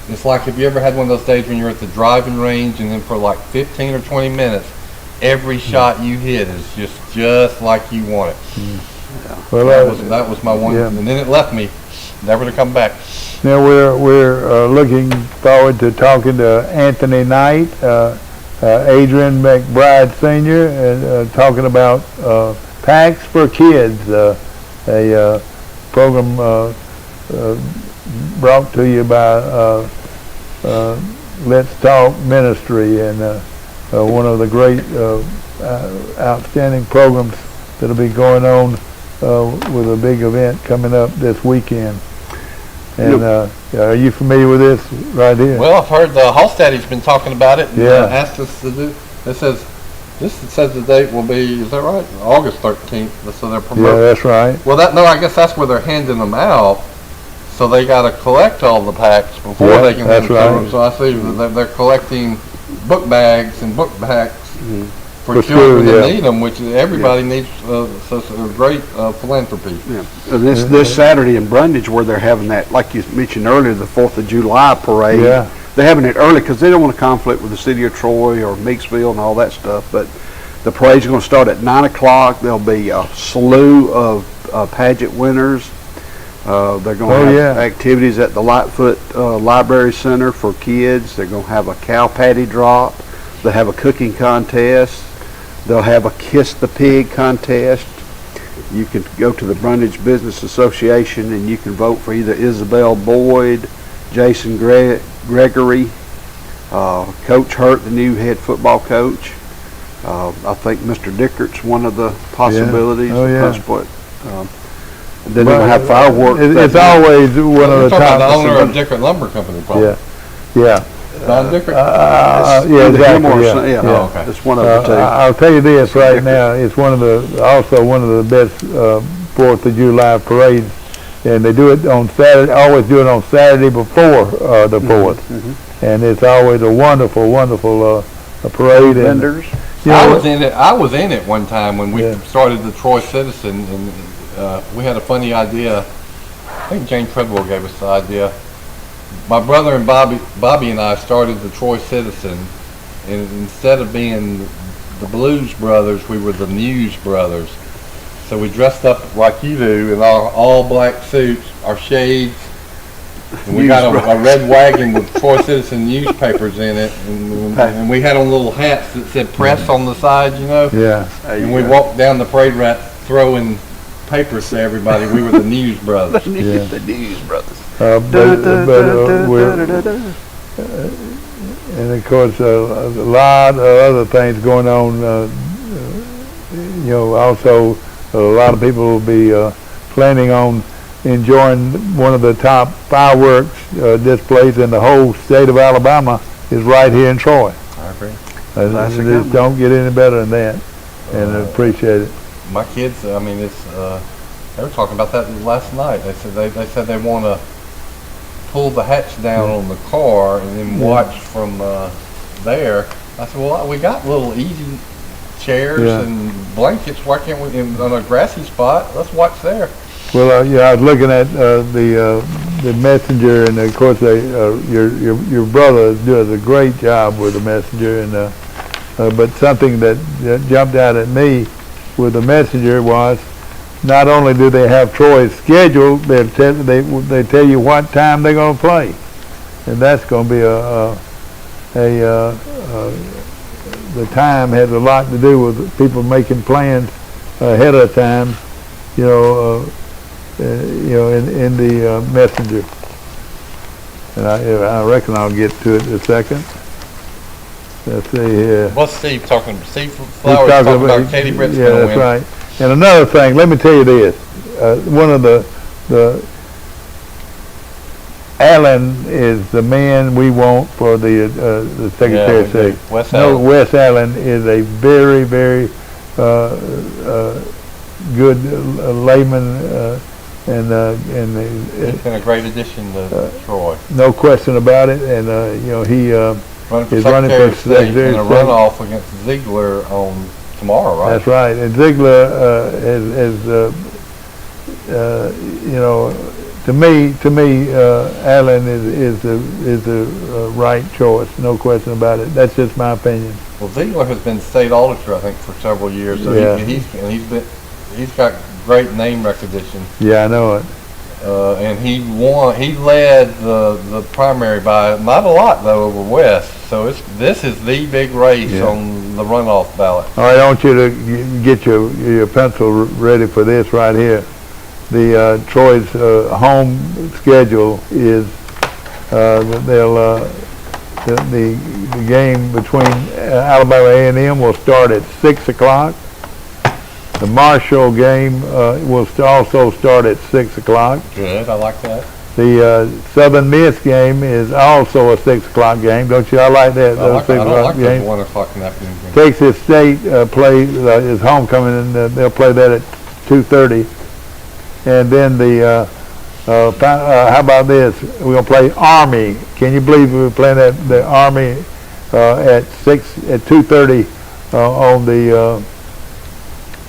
It's like, have you ever had one of those days when you're at the driving range and then for like 15 or 20 minutes, every shot you hit is just like you want it. Well, that was my one, and then it left me, never to come back. Now we're looking forward to talking to Anthony Knight, Adrian McBride Sr., and talking about Packs for Kids, a program brought to you by Let's Talk Ministry, and one of the great outstanding programs that'll be going on with a big event coming up this weekend. And are you familiar with this right here? Well, I've heard Hallstad's been talking about it and asked us to do. This says the date will be, is that right? August 13th. So they're promoting. Yeah, that's right. Well, I guess that's where they're handing them out. So they got to collect all the packs before they can hand them. So I see that they're collecting book bags and book packs for children that need them, which everybody needs. So it's a great philanthropy. Yeah. This Saturday in Brundage, where they're having that, like you mentioned earlier, the 4th of July parade. Yeah. They're having it early because they don't want to conflict with the city of Troy or Meeksville and all that stuff. But the parade's going to start at 9 o'clock. There'll be a slew of pageant winners. They're going to have activities at the Lightfoot Library Center for kids. They're going to have a cow patty drop. They'll have a cooking contest. They'll have a Kiss the Pig contest. You can go to the Brundage Business Association and you can vote for either Isabel Boyd, Jason Gregory, Coach Hurt, the new head football coach. I think Mr. Dickert's one of the possibilities. Then they'll have fireworks. It's always one of the top. The owner of Dickert Lumber Company, probably. Yeah. Don Dickert? Exactly. Okay. It's one of the two. I'll tell you this right now. It's one of the best 4th of July parades, and they do it on Saturday. Always do it on Saturday before the 4th, and it's always a wonderful parade. Vendors. I was in it one time when we started the Troy Citizen, and we had a funny idea. I think Jane Treadwell gave us the idea. My brother and Bobby and I started the Troy Citizen, and instead of being the Blues Brothers, we were the News Brothers. So we dressed up like you do in our all black suits, our shades, and we got a red wagon with Troy Citizen newspapers in it, and we had on little hats that said press on the side, you know? Yeah. And we walked down the parade route throwing papers to everybody. We were the News Brothers. The News Brothers. And of course, a lot of other things going on. Also, a lot of people will be planning on enjoying one of the top fireworks displays in the whole state of Alabama is right here in Troy. I agree. Just don't get any better than that, and I appreciate it. My kids, I mean, it's they were talking about that last night. They said they want to pull the hatch down on the car and then watch from there. I said, well, we got little easy chairs and blankets. Why can't we, on a grassy spot, let's watch there. Well, I was looking at the Messenger, and of course, your brother does a great job with the Messenger, and but something that jumped out at me with the Messenger was not only do they have Troy's schedule, they tell you what time they're going to play, and that's going to be the time has a lot to do with people making plans ahead of time, in the Messenger. And I reckon I'll get to it in a second. Let's see here. What's Steve talking about? Steve Flowers talking about Katie Britt's going to win. That's right. And another thing, let me tell you this. One of the Allen is the man we want for the Secretary of State. Wes Allen. Wes Allen is a very, very good layman, and he's been a great addition to Troy. No question about it. And he is running for Secretary in a runoff against Ziegler on tomorrow, right? That's right. And Ziegler to me, Allen is the right choice. No question about it. That's just my opinion. Well, Ziegler has been state auditor, I think, for several years. So he's got great name recognition. Yeah, I know it. And he led the primary by not a lot though over West. So this is the big race on the runoff ballot. All right, I want you to get your pencil ready for this right here. The Troy's home schedule is the game between Alabama A&M will start at 6 o'clock. The Marshall game will also start at 6 o'clock. Good, I like that. The Southern Miss game is also a 6 o'clock game. Don't you? I like that. I like 1 o'clock in the afternoon game. Texas State plays is homecoming, and they'll play that at 2:30. And then how about this? We're gonna play Army. Can you believe we're playing the Army at 2:30 on the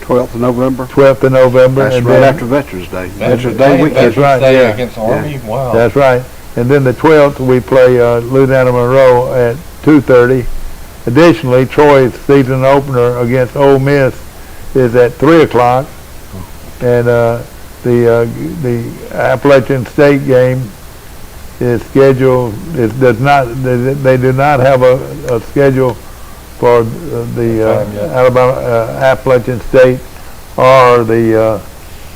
12th of November. 12th of November. That's and right then, after Veterans Day. Veterans Day weekend. That's right. Day against Army. Wow. That's right. And then the 12th we play Louisiana Monroe at 2:30. Additionally, Troy's season opener against Ole Miss is at 3 o'clock. And the Appalachian State game is scheduled. It does not. They do not have a schedule for the Alabama Appalachian State or the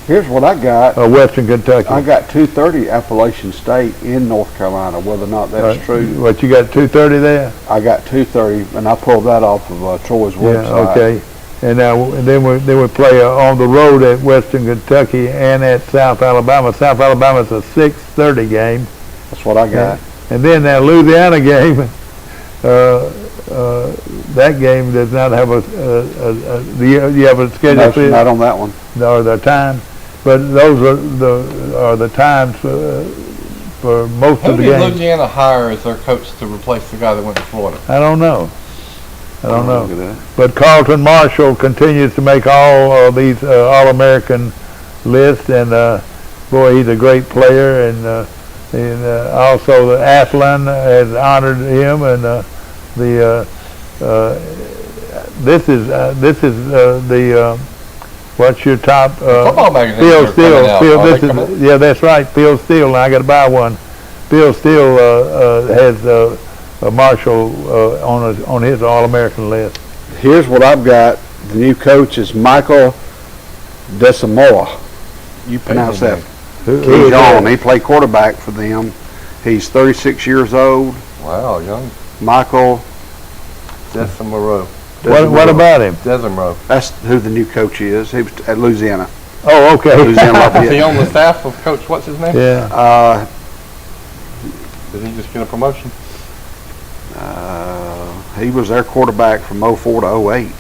Here's what I got. Western Kentucky. I got 2:30 Appalachian State in North Carolina. Whether or not that's true. What, you got 2:30 there? I got 2:30, and I pulled that off of Troy's website. Yeah. Okay. And now then we play on the road at Western Kentucky and at South Alabama. South Alabama's a 6:30 game. That's what I got. And then that Louisiana game. That game does not have do you have a schedule? No, not on that one. No, the time, but those are the times for most of the games. Who did Louisiana hire as their coach to replace the guy that went to Florida? I don't know. Look at that. But Carlton Marshall continues to make all these All-American lists, and boy, he's a great player, and also the Athlon has honored him, and this is the what's your top football magazine? Phil Steele. Yeah, that's right, Phil Steele. I got to buy one. Phil Steele has Marshall on his All-American list. Here's what I've got. The new coach is Michael DeSamoa. You pronounce that. He's on. He played quarterback for them. He's 36 years old. Wow, young. Michael Desamaro. What about him? Desamaro. That's who the new coach is. He was at Louisiana. Oh, okay. Louisiana Is Lafayette. he on the staff of Coach, what's his name? Yeah. Did he just get a promotion? He was their quarterback from 04 to 08.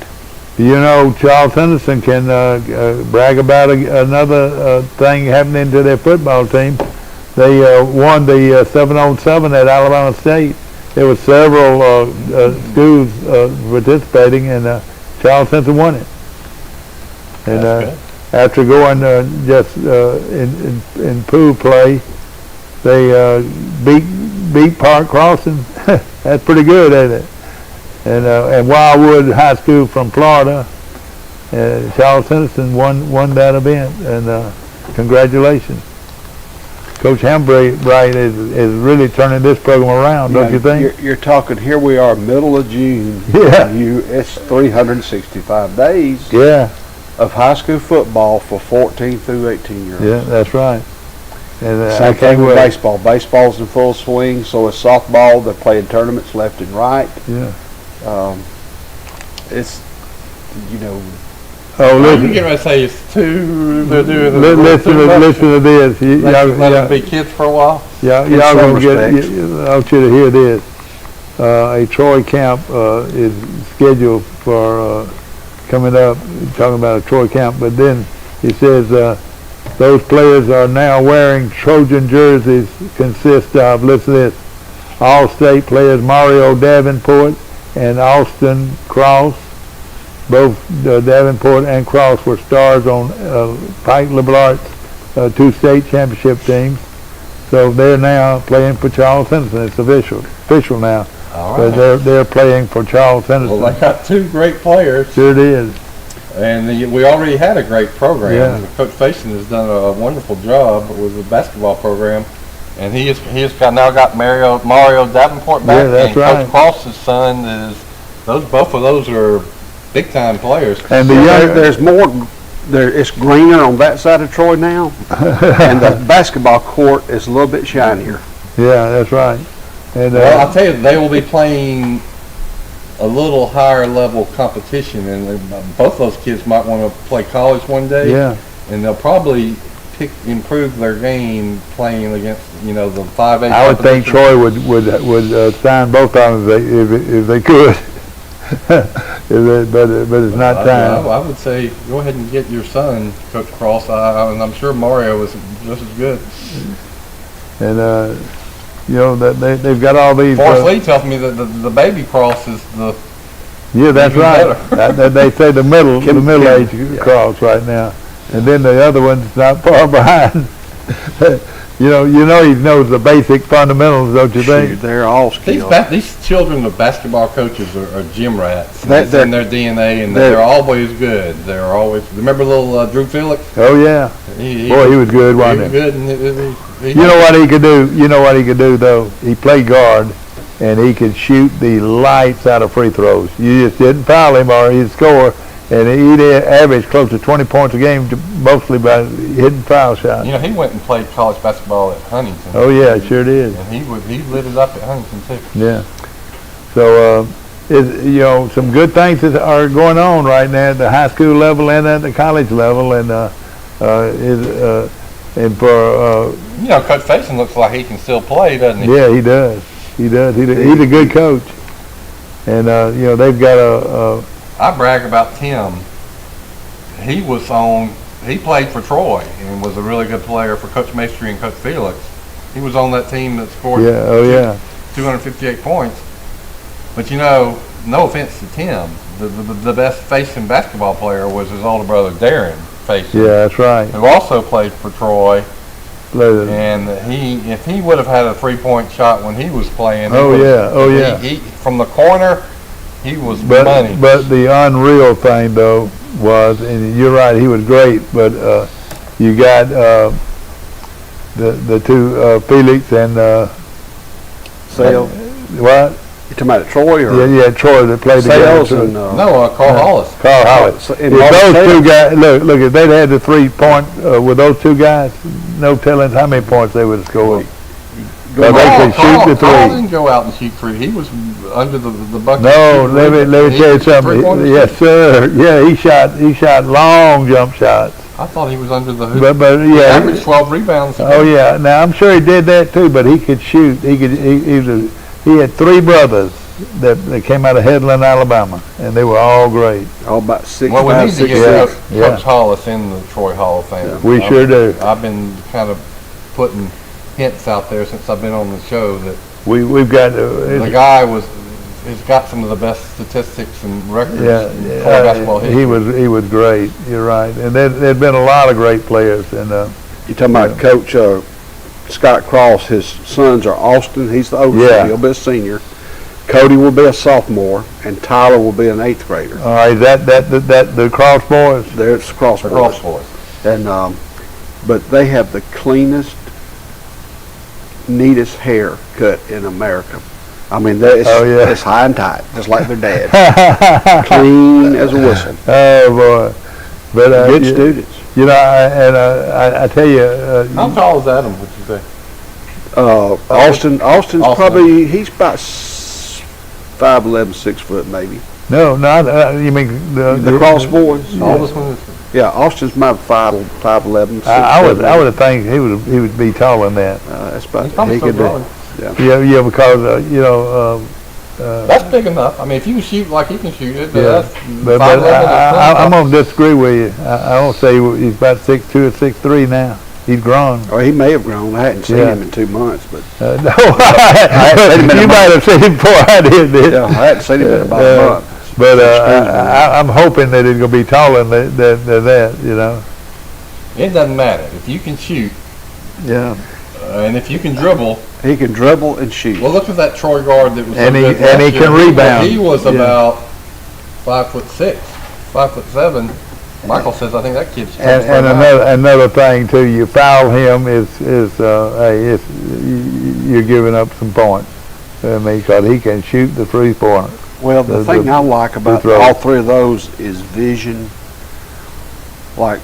You know, Charles Henderson can brag about another thing happening to their football team. They won the 7-on-7 at Alabama State. There were several schools participating, and Charles Henderson won it. And after going just in pool play, they beat Park Crossing. That's pretty good, ain't it? And Wildwood High School from Florida, Charles Henderson won that event, and congratulations. Coach Hambright is really turning this program around, don't you think? You're talking, here we are, middle of June. Yeah. It's 365 days of high school football for 14 through 18 year olds. Yeah, that's right. And Same thing with baseball. Baseball's in full swing, so is softball. They're playing tournaments left and right. Yeah. It's, you know. Oh, listen. You get ready to say it's two. They're doing listen to this. Let them be kids for a while. Y'all gonna get. I want you to hear this. A Troy camp is scheduled for coming up. Talking about a Troy camp, but then he says those players are now wearing Trojan jerseys. Consist of, listen to this, All-State players Mario Davenport and Austin Cross. Both Davenport and Cross were stars on Pike LeBlart's 2 state championship teams. So they're now playing for Charles Henderson. It's official now. All right. So they're playing for Charles Henderson. Well, they got 2 great players. Sure it is. And we already had a great program. Yeah. Coach Faison has done a wonderful job with the basketball program. And he has now got Mario Davenport back. Yeah, that's and right. Coach Cross's son is both of those are big time players. And there's more. It's greener on that side of Troy now, and the basketball court is a little bit shinier. Yeah, that's right. And well, I'll tell you, they will be playing a little higher level competition, and both those kids might want to play college one day. Yeah. And they'll probably improve their game playing against the 5A. I would think Troy would sign both of them if they could. but it's not time. I would say go ahead and get your son, Coach Cross, and I'm sure Mario is just as good. And that they've got all these. Forrest Lee tells me that the baby Cross is the. Yeah, that's right. They say the middle age Cross right now, and then the other one's not far behind. You know he knows the basic fundamentals, don't you think? They're all skilled. These children of basketball coaches are gym rats. It's They're- in their DNA, and they're always good. They're always. Remember little Drew Felix? Oh yeah. Boy, he was good, He wasn't was he? good. And You know what he could do? You know what he could do though? He played guard, and he could shoot the lights out of free throws. You just didn't foul him, or he'd score. And he'd average close to 20 points a game, mostly by hitting foul shots. You know, he went and played college basketball at Huntington. Oh yeah, sure did. And he lit it up at Huntington too. Yeah. So, some good things that are going on right now at the high school level and at the college level, and for You know, Coach Faison looks like he can still play, doesn't he? yeah, he does. He's a good coach, and they've got I brag about Tim. He played for Troy and was a really good player for Coach Maestri and Coach Felix. He was on that team that scored 258 points. But no offense to Tim, the best Faison basketball player was his older brother Darren Faison. Yeah, that's right. Who also played for Troy. And if he would have had a 3-point shot when he was playing, he from the corner, he was money. But the unreal thing though was, and you're right, he was great. But you got the two Felix and Sale. What? You talking about Troy or? Yeah, Troy that played Sales together. and Carl Hollis. Carl Hollis. So, If those two guys, look, if they'd had the 3-point with those two guys, no telling how many points they would have scored. But they could shoot the Carl three. didn't go out and shoot three. He was under the bucket. No, let me tell you something. Yes, sir. Yeah, he shot long jump shots. I thought he was under the hoop. But He yeah. averaged 12 rebounds. Oh yeah. Now I'm sure he did that too, but he could shoot. He had 3 brothers that came out of Headland, Alabama, and they were all great. All about 6'5", Well, we need to get Yeah. Coach Hollis in the Troy Hall of Fame. We sure do. I've been kind of putting hints out there since I've been on the show that We've got the guy he's got some of the best statistics and records in college basketball history. he was great. You're right, and there'd been a lot of great players. And you talking about Coach Scott Cross? His sons are Austin. He's the oldest. Yeah. He'll be a senior. Cody will be a sophomore, and Tyler will be an 8th grader. all right, that the Cross boys. There's Cross boys. Cross boys. And but they have the cleanest, neatest hair cut in America. I mean, it's high and tight, just like their dad. Clean as a whistle. Oh boy, but good students. You know, I tell you. How tall is Adam? Would you say? Austin's probably he's about 5'11", 6 foot maybe. No, you mean The Cross boys. Yeah. Austin's my 5'11". 6 I would foot, have think he would be taller than that. that's about He could be. Yeah, because That's big enough. I mean, if you can shoot like he can shoot it, yeah. that's But 5'11" I'm gonna disagree with you. I don't say he's about 6'2" or 6'3" now. He's grown. Oh, he may have grown. I hadn't seen Yeah. him in 2 months, but No, you might have seen him before I did. yeah, I hadn't seen him in about a month. But I'm hoping that he's gonna be taller than that. You know. It doesn't matter. If you can shoot, Yeah. and if you can dribble. He can dribble and shoot. Well, look at that Troy guard that was And so he- good and he last can year. rebound. He was Yeah. about 5'6", 5'7". Michael says, I think that kid's And another thing too, you foul him you're giving up some points. I mean, because he can shoot the 3-pointer. Well, the thing I like about all 3 of those is vision. Like,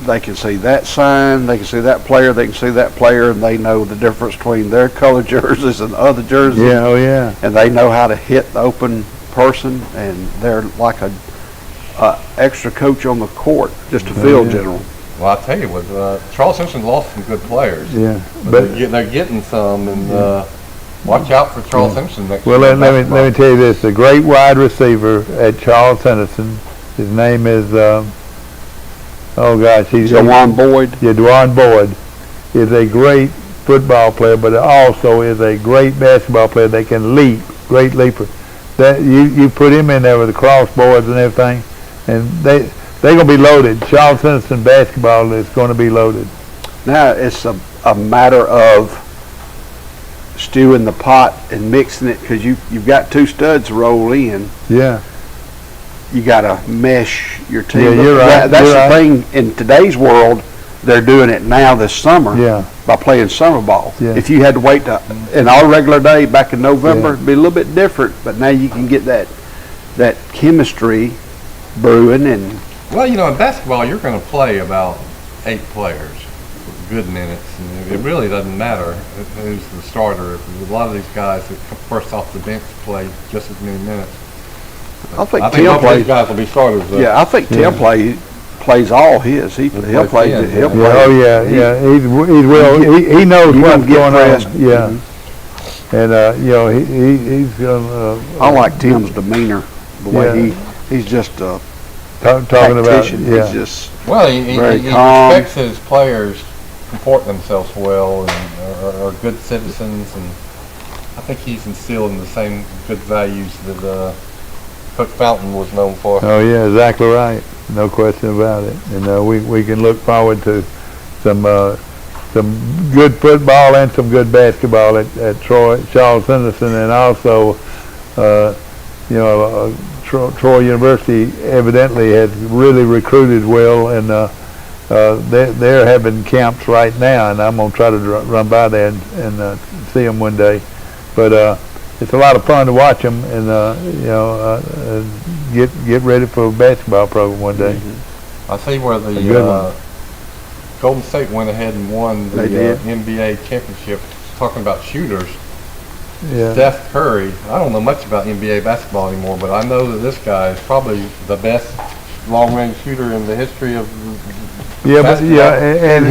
they can see that sign, they can see that player, they can see that player, and they know the difference between their color jerseys and other jerseys. Yeah, oh yeah. And they know how to hit the open person, and they're like a extra coach on the court, just a field general. Well, I tell you what, Charles Simpson lost some good players. Yeah, but they're getting some, and watch out for Charles Simpson next year. Well, let me tell you this: the great wide receiver at Charles Henderson, his name is he's Dewan Boyd. Yeah, Dewan Boyd is a great football player, but also is a great basketball player. They can leap, great leaper. That you put him in there with the crossboards and everything, and they're gonna be loaded. Charles Henderson basketball is going to be loaded. Now it's a matter of stewing the pot and mixing it, because you've got two studs roll in. Yeah. You got to mesh your team. Yeah, you're right. That's the thing in today's world. They're doing it now this summer by playing summer ball. Yeah. If you had to wait in our regular day back in November, it'd be a little bit different. But now you can get that chemistry brewing. And well, you know, in basketball, you're going to play about 8 players, good minutes, and it really doesn't matter who's the starter. A lot of these guys that come first off the bench play just as many minutes. I think most Tim of these guys will be starters. Yeah, I think Tim plays all his. He'll play. He'll play. Oh yeah. He's he knows what's going on. Yeah. And you know he's gonna. I like Tim's demeanor, the way he's just talking about. Yeah. He's just he calm. expects his players comport themselves well and are good citizens, and I think he's instilled in the same good values that Coach Fountain was known for. Oh yeah, exactly right. No question about it. And we can look forward to some good football and some good basketball at Charles Henderson, and also Troy University evidently has really recruited well, and they're having camps right now, and I'm gonna try to run by there and see them one day. But it's a lot of fun to watch them, and get ready for a basketball program one day. I see where the Golden State went ahead and won the NBA championship. Talking about shooters, Steph Curry. I don't know much about NBA basketball anymore, but I know that this guy is probably the best long-range shooter in the history of basketball. And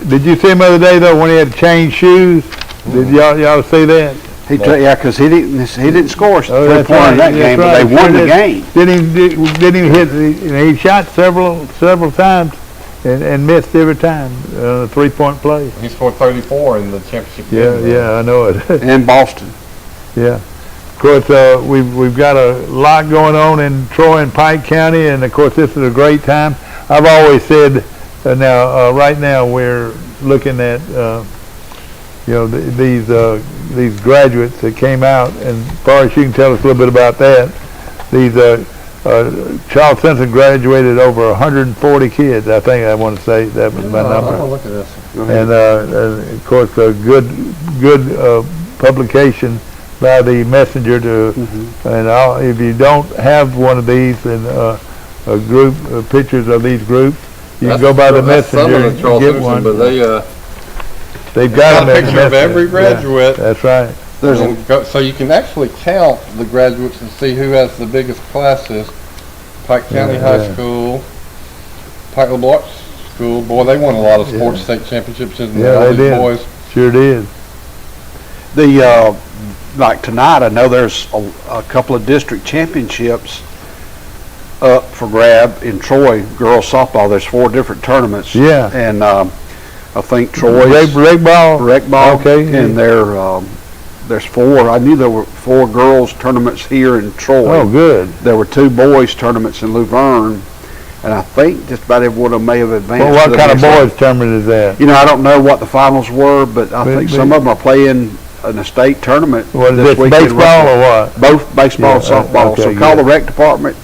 did you see him the other day though when he had to change shoes? Did y'all see that? Because he didn't score a 3-pointer in that game, but they won the game. Didn't even hit. He shot several times and missed every time a 3-point play. He scored 34 in the championship game. Yeah, I know it. In Boston. Yeah. Of course, we've got a lot going on in Troy and Pike County, and of course this is a great time. I've always said right now we're looking at these graduates that came out, and as far as you can tell us a little bit about that, these Charles Simpson graduated over 140 kids. I think I want to say that was my number. I'll look at this. And of course a good publication by the Messenger and if you don't have one of these and a group pictures of these groups, you can go by the Messenger and get one. But they've got a picture of every graduate. Yeah, that's right. So you can actually count the graduates and see who has the biggest classes. Pike County High School, Pike LeBlanc School. Boy, they won a lot of sports state championships, didn't they? Yeah, they did. Boys. Sure did. Like tonight, I know there's a couple of district championships up for grab in Troy girls softball. There's 4 different tournaments. Yeah. And I think Troy's rec ball. Okay. And there's 4. I knew there were 4 girls tournaments here in Troy. Oh, good. There were 2 boys tournaments in Luverne, and I think just about every one of them may have advanced. Well, what kind of boys tournament is that? I don't know what the finals were, but I think some of them are playing in a state tournament. What is this, baseball or what? Both baseball and softball. Okay, so call the rec department.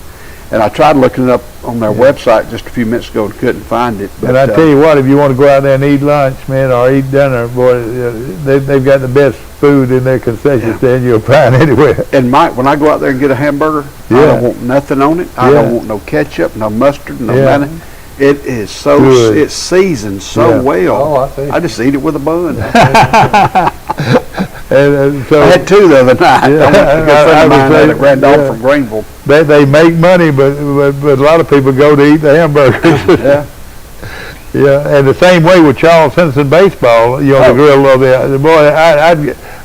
And I tried looking it up on their website just a few minutes ago and couldn't find it. But, and I tell you what, if you want to go out there and eat lunch, man, or eat dinner, boy, they've got the best food in their concession stand you'll find anywhere. And Mike, when I go out there and get a hamburger, I don't want nothing on it. I don't want no ketchup, no mustard, no nothing. It is so good. It's seasoned so well. Oh, I see. I just eat it with a bun. And so I had 2 the other night. Yeah, A good friend of mine had a granddaughter from Greenville. They make money, but a lot of people go to eat the hamburgers. Yeah, and the same way with Charles Henderson baseball. The grill of the boy.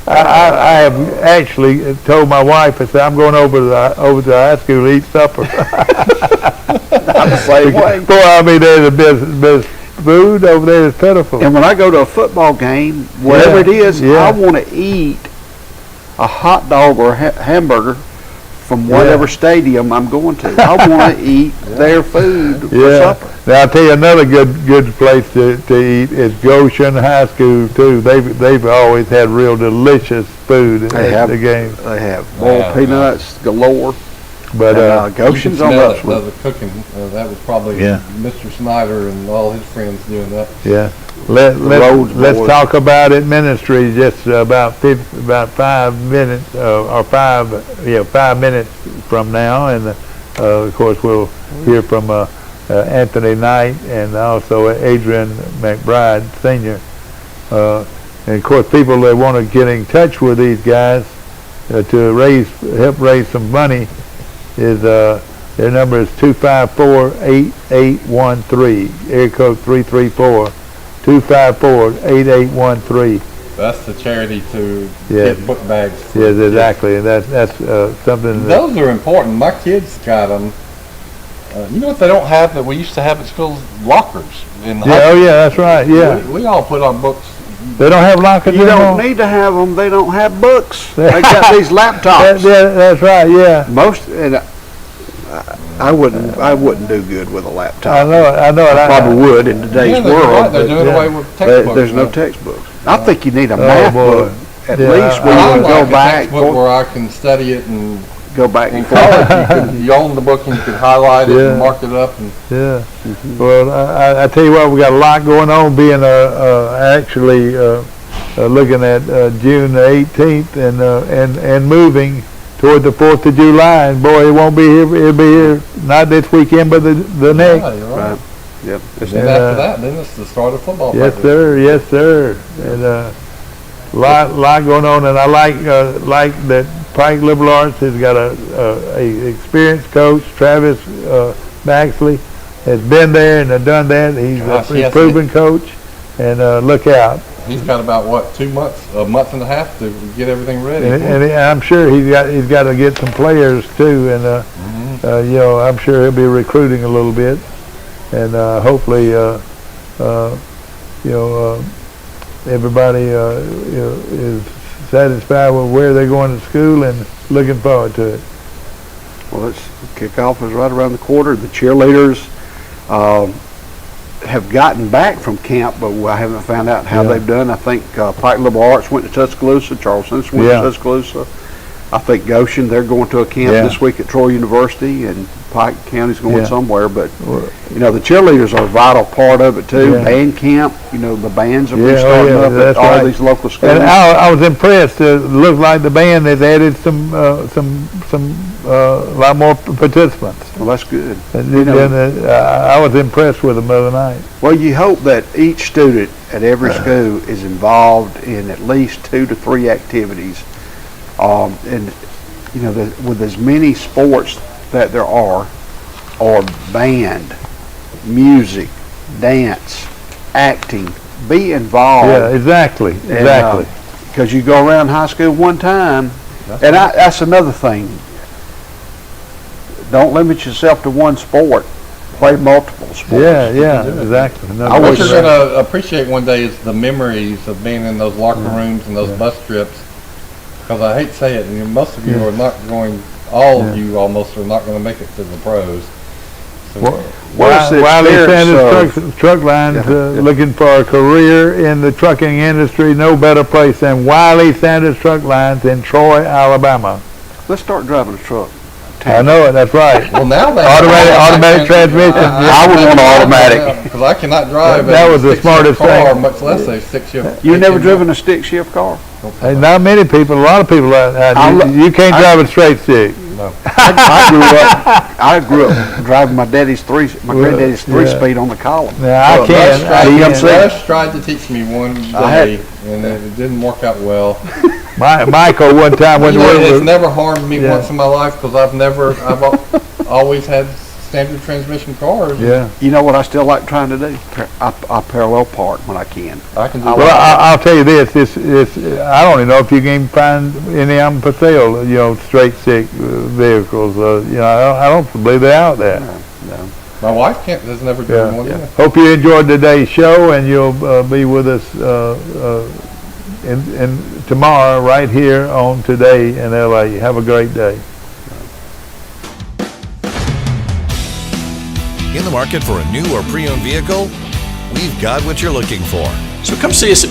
I have actually told my wife, I said, I'm going over to the high school to eat supper. I'm the same way. Boy, I mean, they're the best food over there is pitiful. And when I go to a football game, wherever it is, I want to eat a hot dog or a hamburger from whatever stadium I'm going to. I want to eat their food for supper. Now I'll tell you another good place to eat is Goshen High School too. They've always had real delicious food at the games. They have boiled peanuts galore. But Goshen's on us. The cooking. That was probably Mr. Snyder and all his friends doing that. Yeah. Let's talk about it ministry just about 5 minutes 5 minutes from now, and of course we'll hear from Anthony Knight and also Adrian McBride Sr. And of course people that want to get in touch with these guys to help raise some money is their number is 254-8813, area code 334-254-8813. That's the charity to get book bags. Yes, exactly. And that's something. Those are important. My kids got them. You know what they don't have that we used to have at school? Lockers. That's right. Yeah. We all put our books. They don't have lockers. You don't need to have them. They don't have books. They got these laptops. That's right. Yeah. I wouldn't do good with a laptop. I know it. I probably would in today's world. They're doing away with textbooks. There's no textbooks. I think you need a math book at least where you can go back. Where I can study it and go back and forth. You own the book and you can highlight it and mark it up. Well, I tell you what, we got a lot going on. Being actually looking at June the 18th and moving toward the 4th of July, and boy, it won't be here. It'll be here not this weekend, but the next. Yeah, you're right. Yep. And after that, then it's the start of football. Yes, sir. Yes, sir. And lot going on, and I like that Pike Liberal Arts has got a experienced coach, Travis Baxley, has been there and done that. He's a proven coach, and look out. He's got about a month and a half to get everything ready. And I'm sure he's got to get some players too, and I'm sure he'll be recruiting a little bit, and hopefully everybody is satisfied with where they're going to school and looking forward to it. Well, kickoff is right around the corner. The cheerleaders have gotten back from camp, but I haven't found out how they've done. I think Pike Liberal Arts went to Tuscaloosa, Charleston went to Tuscaloosa. I think Goshen, they're going to a camp this week at Troy University, and Pike County's going somewhere. But the cheerleaders are a vital part of it too. Band camp, the bands have been starting up at all these local schools. And I was impressed. It looked like the band has added some lot more participants. Well, that's good. I was impressed with them the other night. Well, you hope that each student at every school is involved in at least 2 to 3 activities, and with as many sports that there are, or band, music, dance, acting, be involved. Yeah, exactly. Because you go around high school one time, that's another thing. Don't limit yourself to one sport. Play multiple sports. Yeah, exactly. What you're going to appreciate one day is the memories of being in those locker rooms and those bus trips. Because I hate to say it, most of you are not going. All of you almost are not going to make it to the pros. So Wiley Sanders Truck Lines looking for a career in the trucking industry. No better place than Wiley Sanders Truck Lines in Troy, Alabama. Let's start driving a truck. I know it. That's right. Well, now they automatic transmission. I would want automatic because I cannot drive. That was the smartest thing. Much less a stick shift. You never driven a stick shift car? Hey, not many people. A lot of people. You can't drive a straight stick. No. I grew up driving my granddaddy's 3-speed on the column. Yeah, I can. Rush tried to teach me one day, and it didn't work out well. Michael, one time it's never harmed me once in my life because I've always had standard transmission cars. Yeah. You know what I still like trying to do? I parallel park when I can. I can do that. Well, I'll tell you this. I don't even know if you can find any of them for sale. Straight stick vehicles. I don't believe they're out there. No. My wife has never driven one. Yeah. Hope you enjoyed today's show, and you'll be with us in tomorrow right here on Today in LA. Have a great day. In the market for a new or pre-owned vehicle? We've got what you're looking for. So come see us at Bill